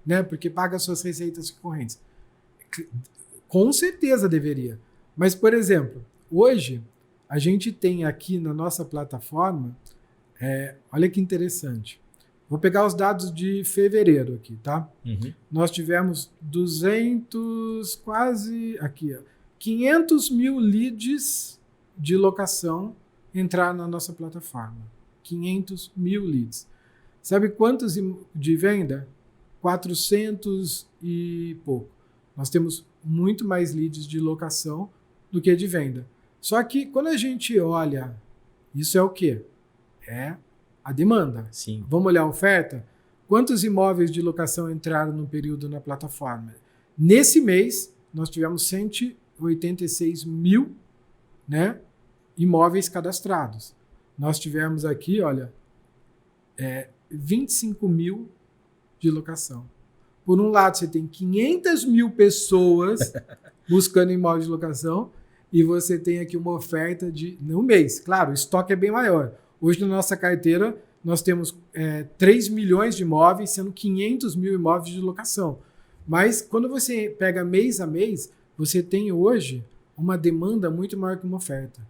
né? Porque paga suas receitas recorrentes. Com certeza deveria. Mas, por exemplo, hoje a gente tem aqui na nossa plataforma, olha que interessante. Vou pegar os dados de fevereiro aqui, tá? Uhum. Nós tivemos 500 mil leads de locação entrar na nossa plataforma. 500 mil leads. Sabe quantos de venda? 400 e pouco. Nós temos muito mais leads de locação do que de venda. Só que quando a gente olha, isso é o quê? É a demanda. Sim. Vamos olhar a oferta? Quantos imóveis de locação entraram no período na plataforma? Nesse mês, nós tivemos 186 mil, né, imóveis cadastrados. Nós tivemos aqui, olha, 25 mil de locação. Por um lado, você tem 500 mil pessoas buscando imóvel de locação e você tem aqui uma oferta no mês. Claro, o estoque é bem maior. Hoje, na nossa carteira, nós temos 3 milhões de imóveis, sendo 500 mil imóveis de locação. Mas, quando você pega mês a mês, você tem hoje uma demanda muito maior que uma oferta.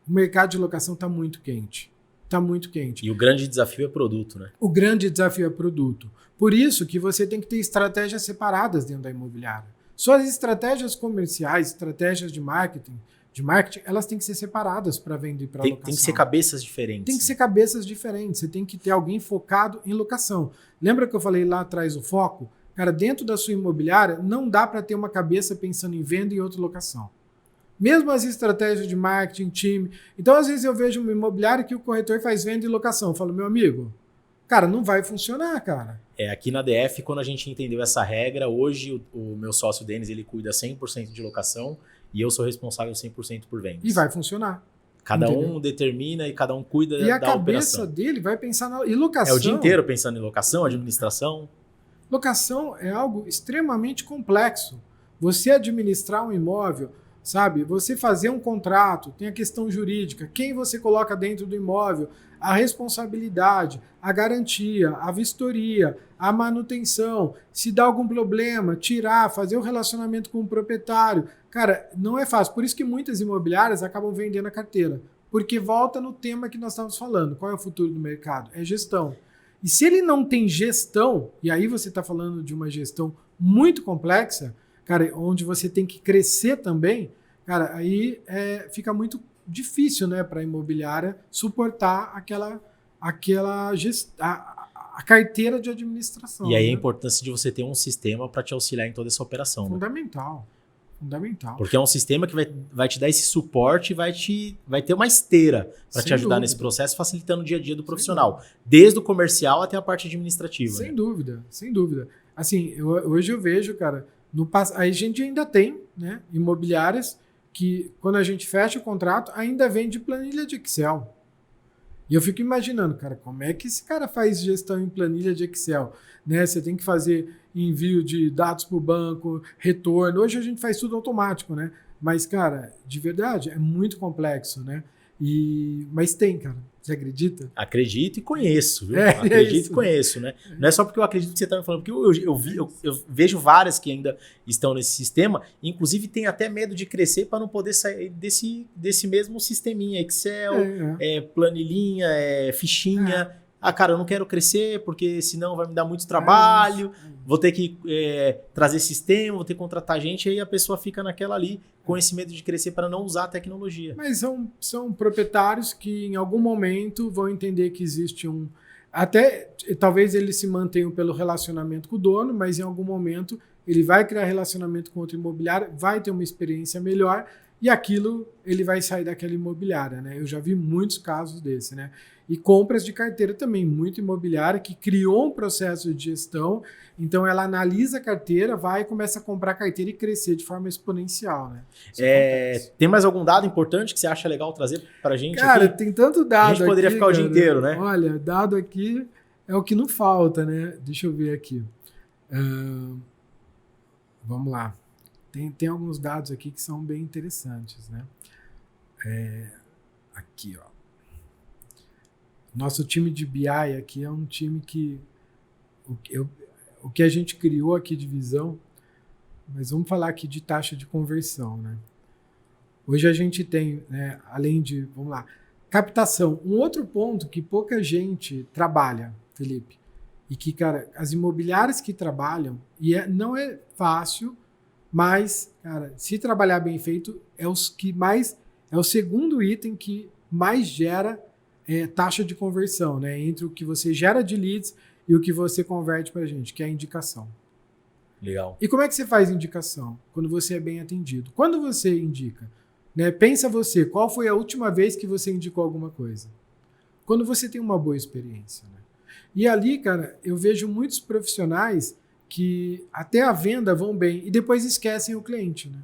O mercado de locação está muito quente. Está muito quente. E o grande desafio é produto, né? O grande desafio é produto. Por isso que você tem que ter estratégias separadas dentro da imobiliária. Suas estratégias comerciais, estratégias de marketing, elas têm que ser separadas para venda e para locação. Tem que ser cabeças diferentes. Tem que ser cabeças diferentes. Você tem que ter alguém focado em locação. Lembra que eu falei lá atrás o foco? Cara, dentro da sua imobiliária, não dá para ter uma cabeça pensando em venda e outra locação. Mesmo as estratégias de marketing, time. Então, às vezes eu vejo uma imobiliária que o corretor faz venda e locação. Eu falo, meu amigo, cara, não vai funcionar, cara. Aqui na DF, quando a gente entendeu essa regra, hoje o meu sócio Denis, ele cuida 100% de locação e eu sou responsável 100% por vendas. E vai funcionar. Cada Entendeu? um determina e cada um cuida da E a operação. cabeça dele vai pensar na locação. É o dia inteiro pensando em locação, administração. Locação é algo extremamente complexo. Você administrar um imóvel, sabe? Você fazer um contrato, tem a questão jurídica, quem você coloca dentro do imóvel, a responsabilidade, a garantia, a vistoria, a manutenção, se dá algum problema, tirar, fazer o relacionamento com o proprietário. Cara, não é fácil. Por isso que muitas imobiliárias acabam vendendo a carteira. Porque volta no tema que nós estávamos falando. Qual é o futuro do mercado? É gestão. E se ele não tem gestão, e aí você está falando de uma gestão muito complexa, cara, onde você tem que crescer também, cara, aí fica muito difícil, né, para a imobiliária suportar a carteira de administração. E aí né? a importância de você ter um sistema para te auxiliar em toda essa operação. Fundamental. Fundamental. Porque é um sistema que vai te dar esse suporte e vai ter uma esteira para te ajudar nesse processo, facilitando o dia a dia do profissional. Desde o comercial até a parte administrativa. Sem dúvida, sem dúvida. Assim, hoje eu vejo, cara, a gente ainda tem, né, imobiliárias que, quando a gente fecha o contrato, ainda vende planilha de Excel. E eu fico imaginando, cara, como é que esse cara faz gestão em planilha de Excel? Né? Você tem que fazer envio de dados para o banco, retorno. Hoje a gente faz tudo automático, né? Mas, cara, de verdade, é muito complexo, né? Mas tem, cara. Você acredita? Acredito e conheço, viu? Acredito e conheço, né? Não é só porque eu acredito que você está me falando, porque eu vejo várias que ainda estão nesse sistema, inclusive tem até medo de crescer para não poder sair desse mesmo sisteminha, Excel, planilhinha, fichinha. Ah, cara, eu não quero crescer porque senão vai me dar muito trabalho, vou ter que trazer sistema, vou ter que contratar gente, aí a pessoa fica naquela ali com esse medo de crescer para não usar a tecnologia. Mas são proprietários que em algum momento vão entender que existe até talvez eles se mantenham pelo relacionamento com o dono, mas em algum momento ele vai criar relacionamento com outro imobiliário, vai ter uma experiência melhor e aquilo ele vai sair daquela imobiliária, né? Eu já vi muitos casos desse, né? E compras de carteira também, muito imobiliária que criou um processo de gestão, então ela analisa a carteira, vai e começa a comprar carteira e crescer de forma exponencial, né? Tem mais algum dado importante que você acha legal trazer pra gente? Cara, aqui? tem tanto dado. A gente poderia aqui, ficar o dia inteiro, né? Olha, dado aqui é o que não falta, né? Deixa eu ver aqui. Vamos lá. Tem alguns dados aqui que são bem interessantes, né? Aqui, ó. Nosso time de BI aqui é um time que o que a gente criou aqui de visão, mas vamos falar aqui de taxa de conversão, né? Hoje a gente tem, né, além de, vamos lá, captação. Um outro ponto que pouca gente trabalha, Felipe, e que, cara, as imobiliárias que trabalham, não é fácil, mas, cara, se trabalhar bem feito, é o segundo item que mais gera taxa de conversão, né? Entre o que você gera de leads e o que você converte para a gente, que é a indicação. Legal. E como é que você faz indicação? Quando você é bem atendido. Quando você indica, né? Pensa você, qual foi a última vez que você indicou alguma coisa? Quando você tem uma boa experiência, né? E ali, cara, eu vejo muitos profissionais que até a venda vão bem e depois esquecem o cliente, né?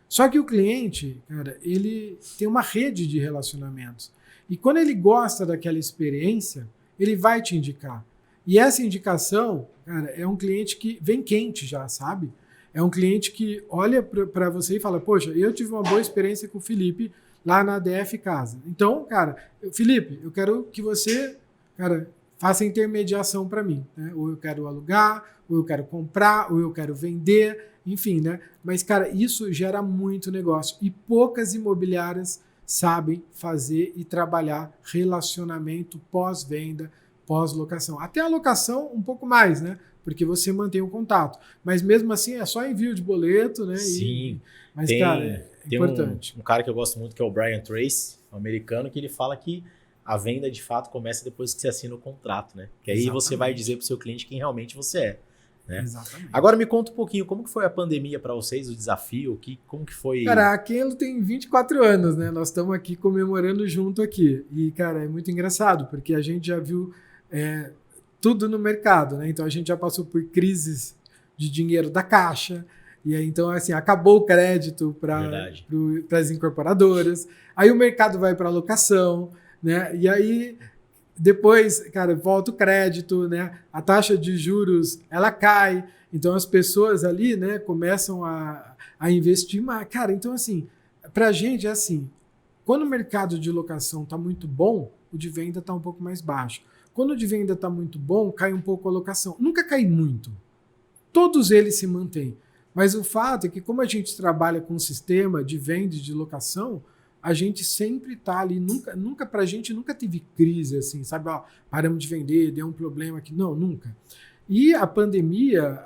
Só que o cliente, cara, ele tem uma rede de relacionamentos. E quando ele gosta daquela experiência, ele vai te indicar. E essa indicação, cara, é um cliente que vem quente já, sabe? É um cliente que olha para você e fala, poxa, eu tive uma boa experiência com o Felipe lá na DF Casa. Então, cara, Felipe, eu quero que você, cara, faça intermediação para mim, né? Ou eu quero alugar, ou eu quero comprar, ou eu quero vender, enfim, né? Mas, cara, isso gera muito negócio. E poucas imobiliárias sabem fazer e trabalhar relacionamento pós-venda, pós-locação. Até a locação um pouco mais, né? Porque você mantém o contato. Mas mesmo assim é só envio de boleto, né? Sim. Mas, cara, é importante. Um cara que eu gosto muito que é o Brian Tracy, um americano, que ele fala que a venda de fato começa depois que você assina o contrato, né? Que aí você vai dizer para o seu cliente quem realmente você é. Né? Exatamente. Agora me conta um pouquinho, como que foi a pandemia para vocês, o desafio, como que foi? Cara, a Kenlo tem 24 anos, né? Nós estamos aqui comemorando junto aqui. E, cara, é muito engraçado, porque a gente já viu tudo no mercado, né? Então a gente já passou por crises de dinheiro da Caixa, e aí, então, assim, acabou o crédito para as incorporadoras, aí o mercado vai para alocação, né? E aí depois, cara, volta o crédito, né? A taxa de juros, ela cai. Então, as pessoas ali, né, começam a investir mais. Cara, então, assim, pra gente é assim, quando o mercado de locação tá muito bom, o de venda tá um pouco mais baixo. Quando o de venda tá muito bom, cai um pouco a locação. Nunca cai muito. Todos eles se mantêm. Mas o fato é que, como a gente trabalha com um sistema de venda e de locação, a gente sempre tá ali, nunca pra gente nunca teve crise assim, sabe? Ó, paramos de vender, deu um problema aqui. Não, nunca. E a pandemia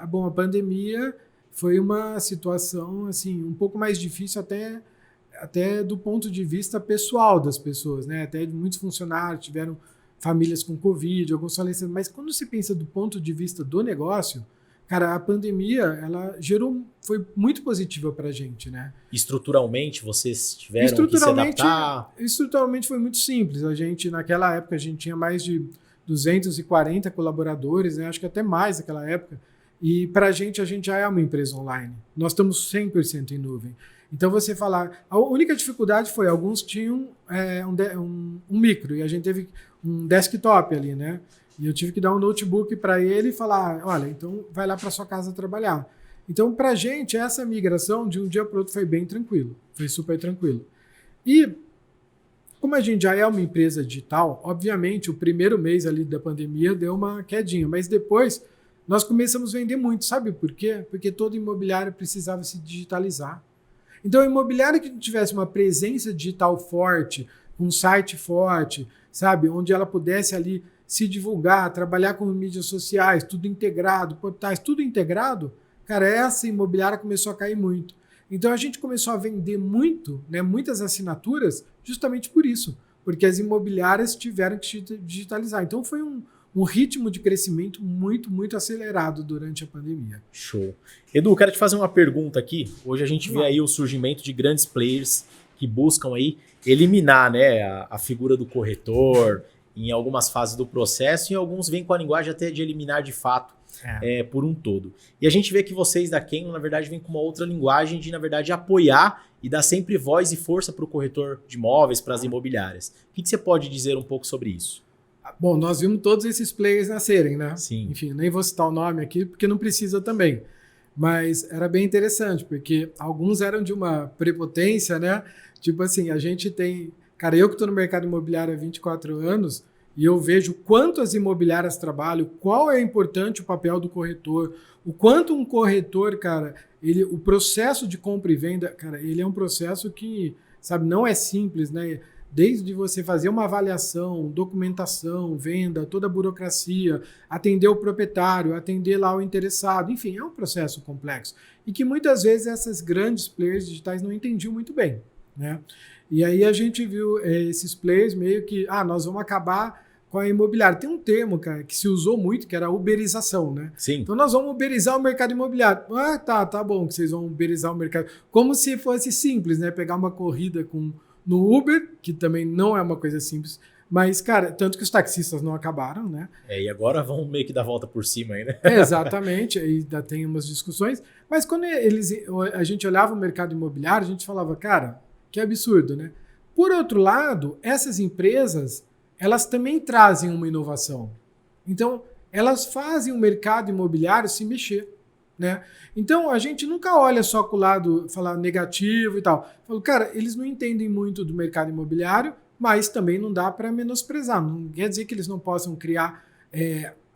foi uma situação assim, um pouco mais difícil até do ponto de vista pessoal das pessoas, né? Até muitos funcionários tiveram famílias com Covid, alguns faleceram. Mas quando se pensa do ponto de vista do negócio, cara, a pandemia, ela foi muito positiva pra gente, né? Estruturalmente, vocês tiveram que se adaptar? Estruturalmente foi muito simples. Naquela época, a gente tinha mais de 240 colaboradores, né? Acho que até mais naquela época. E pra gente, a gente já é uma empresa online. Nós estamos 100% em nuvem. Então, você falar... A única dificuldade foi, alguns tinham um micro, e a gente teve um desktop ali, né? E eu tive que dar um notebook para ele e falar, olha, então vai lá para sua casa trabalhar. Então, para a gente, essa migração de um dia para o outro foi bem tranquilo, foi super tranquilo. E como a gente já é uma empresa digital, obviamente o primeiro mês ali da pandemia deu uma quedinha, mas depois nós começamos a vender muito. Sabe por quê? Porque todo imobiliário precisava se digitalizar. Então, o imobiliário que tivesse uma presença digital forte, um site forte, sabe, onde ela pudesse ali se divulgar, trabalhar com mídias sociais, tudo integrado, portais, tudo integrado, cara, essa imobiliária começou a cair muito. Então a gente começou a vender muito, né, muitas assinaturas, justamente por isso, porque as imobiliárias tiveram que se digitalizar. Então foi um um ritmo de crescimento muito, muito acelerado durante a pandemia. Show. Edu, quero te fazer uma pergunta aqui. Hoje a gente vê aí o surgimento de grandes players que buscam aí eliminar, né, a figura do corretor em algumas fases do processo, e alguns vêm com a linguagem até de eliminar de fato por um todo. E a gente vê que vocês da Kenlo, na verdade, vêm com uma outra linguagem de, na verdade, apoiar e dar sempre voz e força para o corretor de imóveis, para as imobiliárias. O que você pode dizer um pouco sobre isso? Bom, nós vimos todos esses players nascerem, né? Sim. Enfim, nem vou citar o nome aqui, porque não precisa também. Mas era bem interessante, porque alguns eram de uma prepotência, né? Tipo assim, a gente tem... Cara, eu que estou no mercado imobiliário há 24 anos, e eu vejo quanto as imobiliárias trabalham, qual é importante o papel do corretor, o quanto um corretor, cara, o processo de compra e venda, cara, ele é um processo que, sabe, não é simples, né? Desde você fazer uma avaliação, documentação, venda, toda a burocracia, atender o proprietário, atender lá o interessado, enfim, é um processo complexo. E que muitas vezes essas grandes players digitais não entendiam muito bem, né? E aí a gente viu esses players meio que, nós vamos acabar com a imobiliária. Tem um termo, cara, que se usou muito, que era a uberização, né? Sim. Então nós vamos uberizar o mercado imobiliário. Tá bom que vocês vão uberizar o mercado. Como se fosse simples, né? Pegar uma corrida no Uber, que também não é uma coisa simples, mas, cara, tanto que os taxistas não acabaram, né? E agora vão meio que dar volta por cima aí, né? Exatamente, ainda tem umas discussões, mas quando a gente olhava o mercado imobiliário, a gente falava, cara, que absurdo, né? Por outro lado, essas empresas, elas também trazem uma inovação. Então, elas fazem o mercado imobiliário se mexer, né? Então, a gente nunca olha só com o lado, falar negativo e tal. Falo, cara, eles não entendem muito do mercado imobiliário, mas também não dá para menosprezar. Não quer dizer que eles não possam criar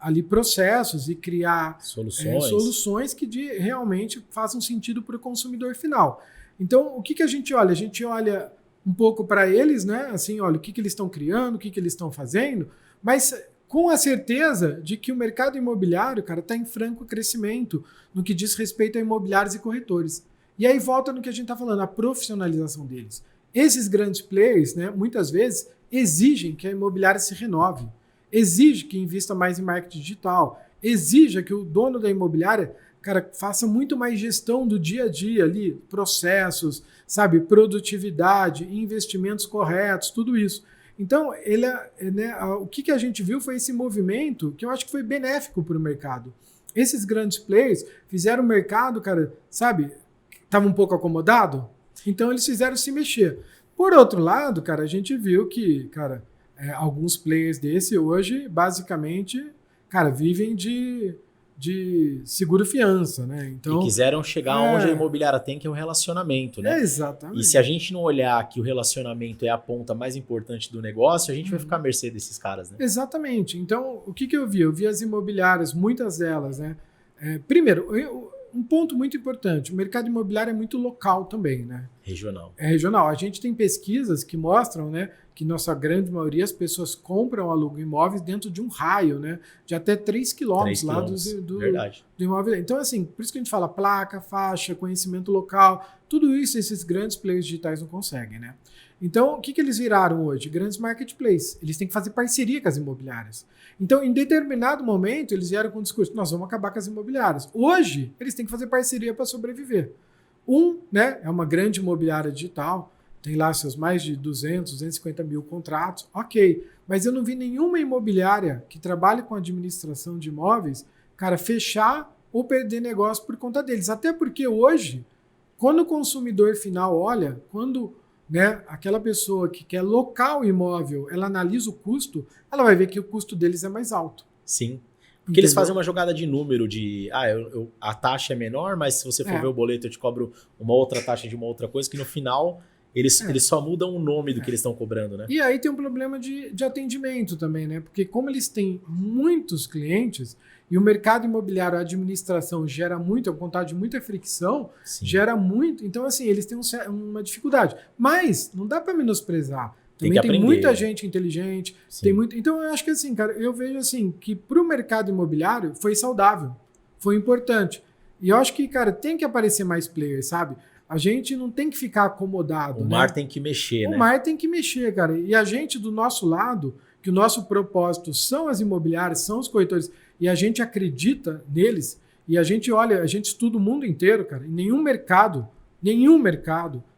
ali processos e criar soluções que realmente façam sentido para o consumidor final. Então, o que a gente olha? A gente olha um pouco para eles, né? Assim, olha, o que eles estão criando, o que eles estão fazendo, mas com a certeza de que o mercado imobiliário, cara, está em franco crescimento no que diz respeito a imobiliários e corretores. E aí volta no que a gente está falando, a profissionalização deles. Esses grandes players, né, muitas vezes, exigem que a imobiliária se renove, exigem que invista mais em marketing digital, exija que o dono da imobiliária, cara, faça muito mais gestão do dia a dia ali, processos, sabe, produtividade, investimentos corretos, tudo isso. Então, o que a gente viu foi esse movimento que eu acho que foi benéfico para o mercado. Esses grandes players fizeram o mercado, cara, sabe, estava um pouco acomodado, então eles fizeram se mexer. Por outro lado, cara, a gente viu que, cara, alguns players desse hoje, basicamente, cara, vivem de seguro-fiança, né? Então, e quiseram chegar onde a imobiliária tem, que é o relacionamento, né? Exatamente. E se a gente não olhar que o relacionamento é a ponta mais importante do negócio, a gente vai ficar à mercê desses caras, né? Exatamente. Então, o que eu vi? Eu vi as imobiliárias, muitas delas, né? Primeiro, um ponto muito importante, o mercado imobiliário é muito local também, né? Regional. É regional. A gente tem pesquisas que mostram, né, que nossa grande maioria as pessoas compram, alugam imóveis dentro de um raio, né, de até 3 quilômetros lá do imóvel. Então, assim, por isso que a gente fala placa, faixa, conhecimento local, tudo isso esses grandes players digitais não conseguem, né? Então, o que eles viraram hoje? Grandes marketplaces. Eles têm que fazer parceria com as imobiliárias. Então, em determinado momento, eles vieram com o discurso, nós vamos acabar com as imobiliárias. Hoje, eles têm que fazer parceria para sobreviver. Né, é uma grande imobiliária digital, tem lá seus mais de 250 mil contratos, ok. Mas eu não vi nenhuma imobiliária que trabalhe com administração de imóveis, cara, fechar ou perder negócio por conta deles. Até porque hoje, quando o consumidor final olha, quando, né, aquela pessoa que quer locar o imóvel, ela analisa o custo, ela vai ver que o custo deles é mais alto. Sim. Porque eles fazem uma jogada de número de, a taxa é menor, mas se você for ver o boleto, eu te cobro uma outra taxa de uma outra coisa, que no final eles só mudam o nome do que eles estão cobrando, né? E aí tem um problema de atendimento também, né? Porque como eles têm muitos clientes e o mercado imobiliário, a administração gera muito, é um contato de muita fricção, gera muito. Então, assim, eles têm uma dificuldade. Mas não dá para menosprezar. Também tem muita gente inteligente, tem muito. Então, eu acho que assim, cara, eu vejo assim que para o mercado imobiliário foi saudável, foi importante. E eu acho que, cara, tem que aparecer mais players, sabe? A gente não tem que ficar acomodado. O mar tem que mexer, né? O mar tem que mexer, cara. E a gente, do nosso lado, que o nosso propósito são as imobiliárias, são os corretores, e a gente acredita neles, e a gente olha, a gente estuda o mundo inteiro, cara, em nenhum mercado,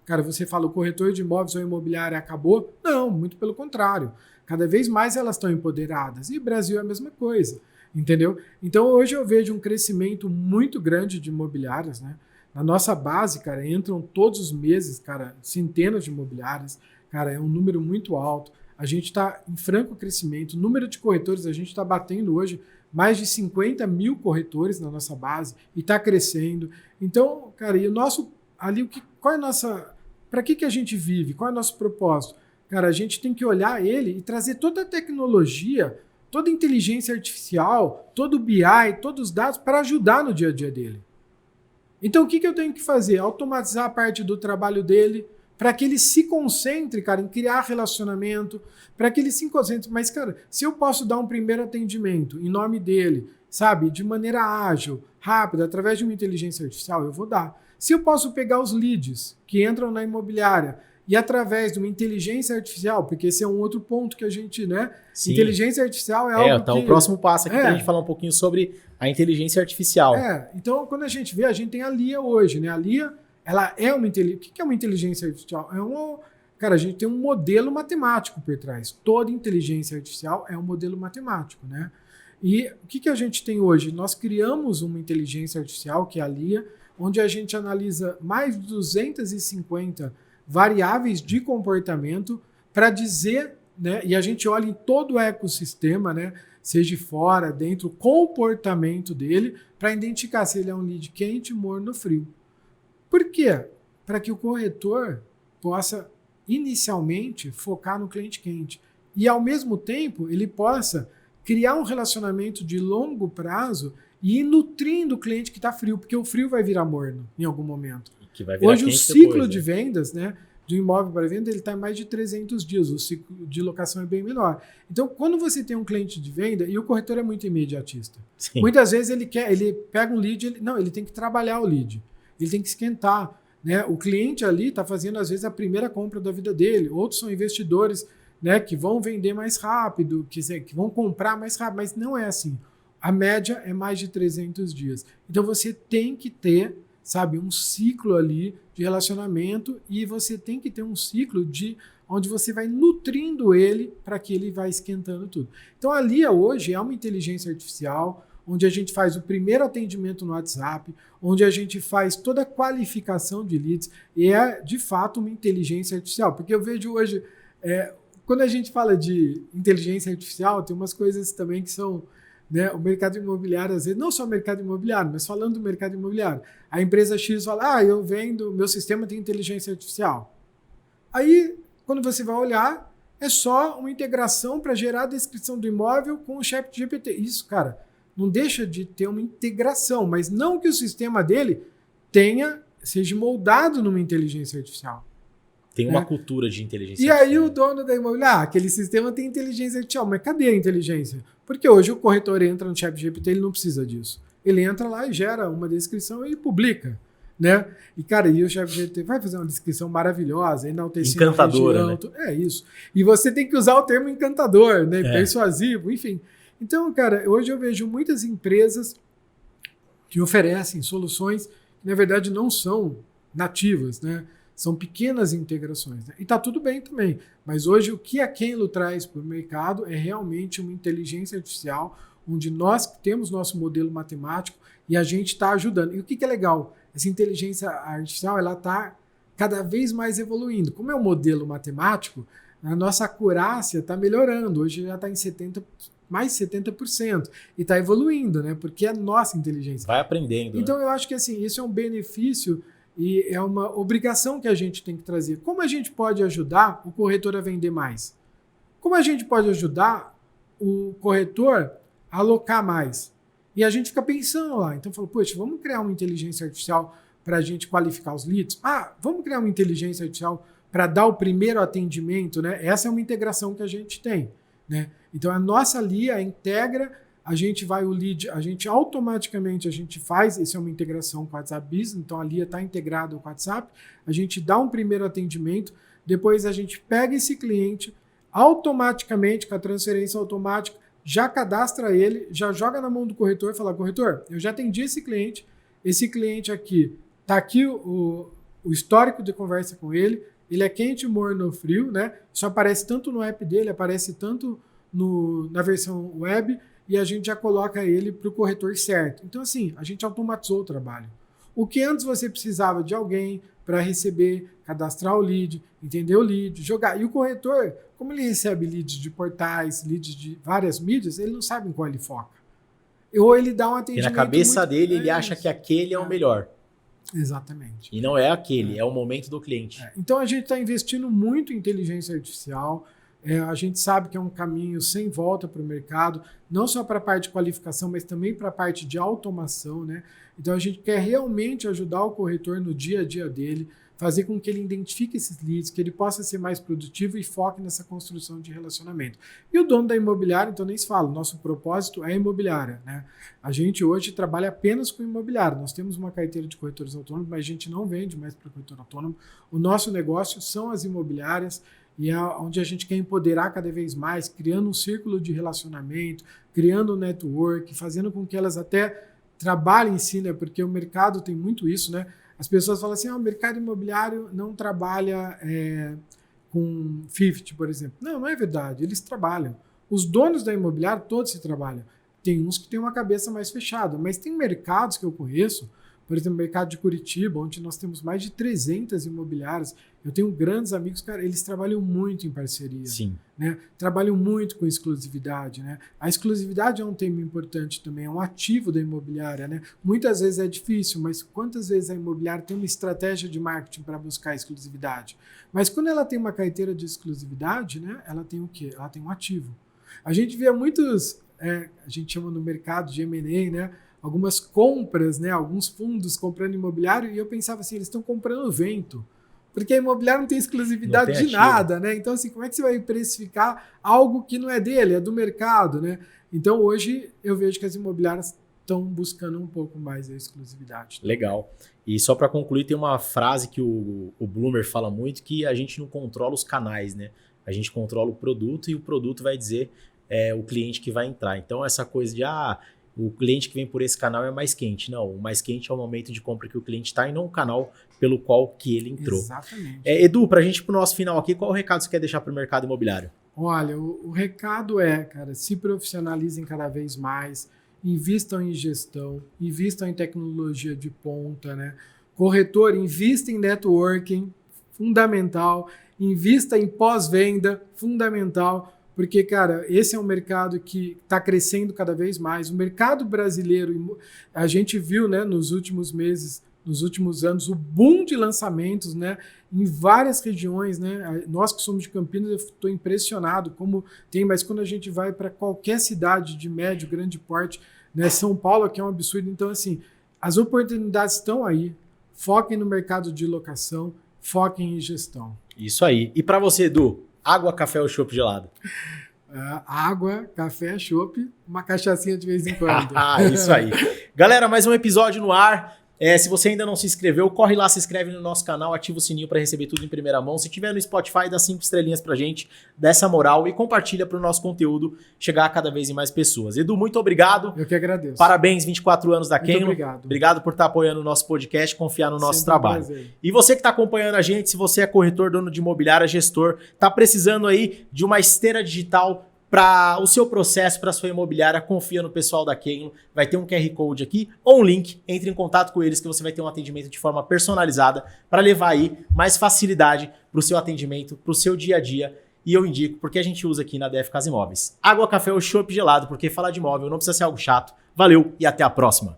cara, você fala o corretor de imóveis ou imobiliária acabou? Não, muito pelo contrário. Cada vez mais elas estão empoderadas. E o Brasil é a mesma coisa, entendeu? Então hoje eu vejo um crescimento muito grande de imobiliárias, né? Na nossa base, cara, entram todos os meses, cara, centenas de imobiliárias, cara, é um número muito alto. A gente está em franco crescimento. O número de corretores, a gente está batendo hoje mais de 50 mil corretores na nossa base e está crescendo. Então, cara, e o nosso ali, qual é a nossa... Para que a gente vive? Qual é o nosso propósito? Cara, a gente tem que olhar ele e trazer toda a tecnologia, toda a inteligência artificial, todo o BI, todos os dados para ajudar no dia a dia dele. Então, o que eu tenho que fazer? Automatizar a parte do trabalho dele para que ele se concentre, cara, em criar relacionamento, para que ele se concentre. Mas, cara, se eu posso dar um primeiro atendimento em nome dele, sabe, de maneira ágil, rápida, através de uma inteligência artificial, eu vou dar. Se eu posso pegar os leads que entram na imobiliária e através de uma inteligência artificial, porque esse é um outro ponto que a gente, né? Sim. Inteligência artificial é algo então que... o próximo passo aqui para a gente falar um pouquinho sobre a inteligência artificial. Então quando a gente vê, a gente tem a Lia hoje, né? A Lia, ela é uma inteligência... O que é uma inteligência artificial? Cara, a gente tem um modelo matemático por trás. Toda inteligência artificial é um modelo matemático, né? E o que a gente tem hoje? Nós criamos uma inteligência artificial, que é a Lia, onde a gente analisa mais de 250 variáveis de comportamento para dizer, né, e a gente olha em todo o ecossistema, né, seja fora, dentro, o comportamento dele, para identificar se ele é um lead quente, morno ou frio. Por quê? Para que o corretor possa, inicialmente, focar no cliente quente. E, ao mesmo tempo, ele possa criar um relacionamento de longo prazo e ir nutrindo o cliente que está frio, porque o frio vai virar morno em algum momento. Que vai virar hoje quente o ciclo depois, de vendas, né, de um imóvel para venda, ele está em mais de 300 dias, o ciclo de locação é bem menor. Então, quando você tem um cliente de venda, e o corretor é muito imediatista, Sim. Muitas vezes ele pega um lead, ele tem que trabalhar o lead, ele tem que esquentar, né? O cliente ali está fazendo, às vezes, a primeira compra da vida dele, outros são investidores, né, que vão vender mais rápido, que vão comprar mais rápido, mas não é assim. A média é mais de 300 dias. Então você tem que ter, sabe, um ciclo ali de relacionamento e você tem que ter um ciclo onde você vai nutrindo ele para que ele vá esquentando tudo. Então a Lia hoje é uma inteligência artificial, onde a gente faz o primeiro atendimento no WhatsApp, onde a gente faz toda a qualificação de leads e é de fato uma inteligência artificial. Porque eu vejo hoje, quando a gente fala de inteligência artificial, tem umas coisas também que são... Né, o mercado imobiliário, às vezes, não só o mercado imobiliário, mas falando do mercado imobiliário, a empresa X fala, eu vendo, meu sistema tem inteligência artificial. Aí, quando você vai olhar, é só uma integração para gerar a descrição do imóvel com o ChatGPT. Isso, cara, não deixa de ter uma integração, mas não que o sistema dele seja moldado numa inteligência artificial. Tem uma cultura de inteligência artificial. E aí o dono da imobiliária, aquele sistema tem inteligência artificial, mas cadê a inteligência? Porque hoje o corretor entra no ChatGPT, ele não precisa disso. Ele entra lá e gera uma descrição e publica, né? E, cara, o ChatGPT vai fazer uma descrição maravilhosa, enaltecendo encantadora, a região, né? É isso. E você tem que usar o termo encantador, né? Persuasivo, enfim. Então, cara, hoje eu vejo muitas empresas que oferecem soluções que, na verdade, não são nativas, né? São pequenas integrações, né? E tá tudo bem também. Mas hoje o que a Kenlo traz para o mercado é realmente uma inteligência artificial, onde nós temos nosso modelo matemático e a gente está ajudando. E o que é legal? Essa inteligência artificial ela está cada vez mais evoluindo. Como é um modelo matemático, a nossa acurácia está melhorando. Hoje já está em mais de 70%. E está evoluindo, né? Porque é a nossa inteligência. Vai aprendendo. Então né? Eu acho que assim, isso é um benefício e é uma obrigação que a gente tem que trazer. Como a gente pode ajudar o corretor a vender mais? Como a gente pode ajudar o corretor a alocar mais? E a gente fica pensando lá. Então, falou, poxa, vamos criar uma inteligência artificial para a gente qualificar os leads? Vamos criar uma inteligência artificial para dar o primeiro atendimento, né? Essa é uma integração que a gente tem, né? Então, a nossa Lia integra, a gente vai o lead, a gente automaticamente faz, isso é uma integração com o WhatsApp Business, então a Lia está integrada com o WhatsApp, a gente dá um primeiro atendimento, depois a gente pega esse cliente, automaticamente, com a transferência automática, já cadastra ele, já joga na mão do corretor e fala, corretor, eu já atendi esse cliente aqui, tá aqui o histórico de conversa com ele é quente, morno ou frio, né? Isso aparece tanto no app dele, aparece tanto na versão web, e a gente já coloca ele para o corretor certo. Então, assim, a gente automatizou o trabalho. O que antes você precisava de alguém para receber, cadastrar o lead, entender o lead, jogar. E o corretor, como ele recebe leads de portais, leads de várias mídias, ele não sabe em qual ele foca. Ou ele dá um atendimento... E na cabeça dele, ele acha que aquele é o melhor. Exatamente. E não é aquele, é o momento do cliente. Então, a gente está investindo muito em inteligência artificial. A gente sabe que é um caminho sem volta para o mercado, não só para a parte de qualificação, mas também para a parte de automação, né? Então a gente quer realmente ajudar o corretor no dia a dia dele, fazer com que ele identifique esses leads, que ele possa ser mais produtivo e foque nessa construção de relacionamento. E o dono da imobiliária, então nem se fala, nosso propósito é imobiliária, né? A gente hoje trabalha apenas com imobiliária, nós temos uma carteira de corretores autônomos, mas a gente não vende mais para corretor autônomo. O nosso negócio são as imobiliárias, e é onde a gente quer empoderar cada vez mais, criando um círculo de relacionamento, criando um network, fazendo com que elas até trabalhem em si, né? Porque o mercado tem muito isso, né? As pessoas falam assim, o mercado imobiliário não trabalha com 50, por exemplo. Não, não é verdade, eles trabalham. Os donos da imobiliária, todos se trabalham. Tem uns que têm uma cabeça mais fechada, mas tem mercados que eu conheço, por exemplo, o mercado de Curitiba, onde nós temos mais de 300 imobiliárias. Eu tenho grandes amigos, cara, eles trabalham muito em parceria. Sim. Né? Trabalham muito com exclusividade. Né? A exclusividade é um tema importante também, é um ativo da imobiliária. Né? Muitas vezes é difícil, mas quantas vezes a imobiliária tem uma estratégia de marketing para buscar exclusividade? Mas quando ela tem uma carteira de exclusividade, né, ela tem o quê? Ela tem um ativo. A gente vê muitos, a gente chama no mercado de M&A, né? Algumas compras, né? Alguns fundos comprando imobiliário, e eu pensava assim, eles estão comprando vento, porque a imobiliária não tem exclusividade de nada, né? Então, assim, como é que você vai precificar algo que não é dele, é do mercado, né? Então, hoje, eu vejo que as imobiliárias estão buscando um pouco mais a exclusividade. Legal. E só para concluir, tem uma frase que o Bloomer fala muito, que a gente não controla os canais, né? A gente controla o produto, e o produto vai dizer o cliente que vai entrar. Então, essa coisa de, o cliente que vem por esse canal é mais quente. Não, o mais quente é o momento de compra que o cliente está, e não o canal pelo qual que ele entrou. Exatamente. Edu, para a gente ir para o nosso final aqui, qual o recado você quer deixar para o mercado imobiliário? Olha, o recado cara, se profissionalizem cada vez mais, invistam em gestão, invistam em tecnologia de ponta, né? Corretor, invista em networking, fundamental, invista em pós-venda, fundamental, porque, cara, esse é um mercado que está crescendo cada vez mais. O mercado brasileiro, a gente viu, né, nos últimos meses, nos últimos anos, o boom de lançamentos, né, em várias regiões, né? Nós que somos de Campinas, eu estou impressionado como tem, mas quando a gente vai para qualquer cidade de médio, grande porte, né, São Paulo aqui é um absurdo. Então, assim, as oportunidades estão aí. Foquem no mercado de locação, foquem em gestão. Isso aí. E para você, Edu? Água, café ou chopp gelado? Água, café, chopp, uma cachaçinha de vez em quando. Isso aí. Galera, mais um episódio no ar. Se você ainda não se inscreveu, corre lá, se inscreve no nosso canal, ativa o sininho para receber tudo em primeira mão. Se tiver no Spotify, dá 5 estrelinhas pra gente, dá essa moral e compartilha para o nosso conteúdo chegar a cada vez em mais pessoas. Edu, muito obrigado. Eu que agradeço. Parabéns, 24 anos da Kenlo. Obrigado. Obrigado por estar apoiando o nosso podcast, confiar no nosso trabalho. Prazer. E você que está acompanhando a gente, se você é corretor, dono de imobiliária, gestor, está precisando aí de uma esteira digital para o seu processo, para a sua imobiliária, confia no pessoal da Kenlo. Vai ter um QR Code aqui ou um link. Entre em contato com eles que você vai ter um atendimento de forma personalizada para levar aí mais facilidade para o seu atendimento, para o seu dia a dia. E eu indico porque a gente usa aqui na DF Casa Imóveis. Água, café ou chopp gelado, porque falar de imóvel não precisa ser algo chato. Valeu e até a próxima.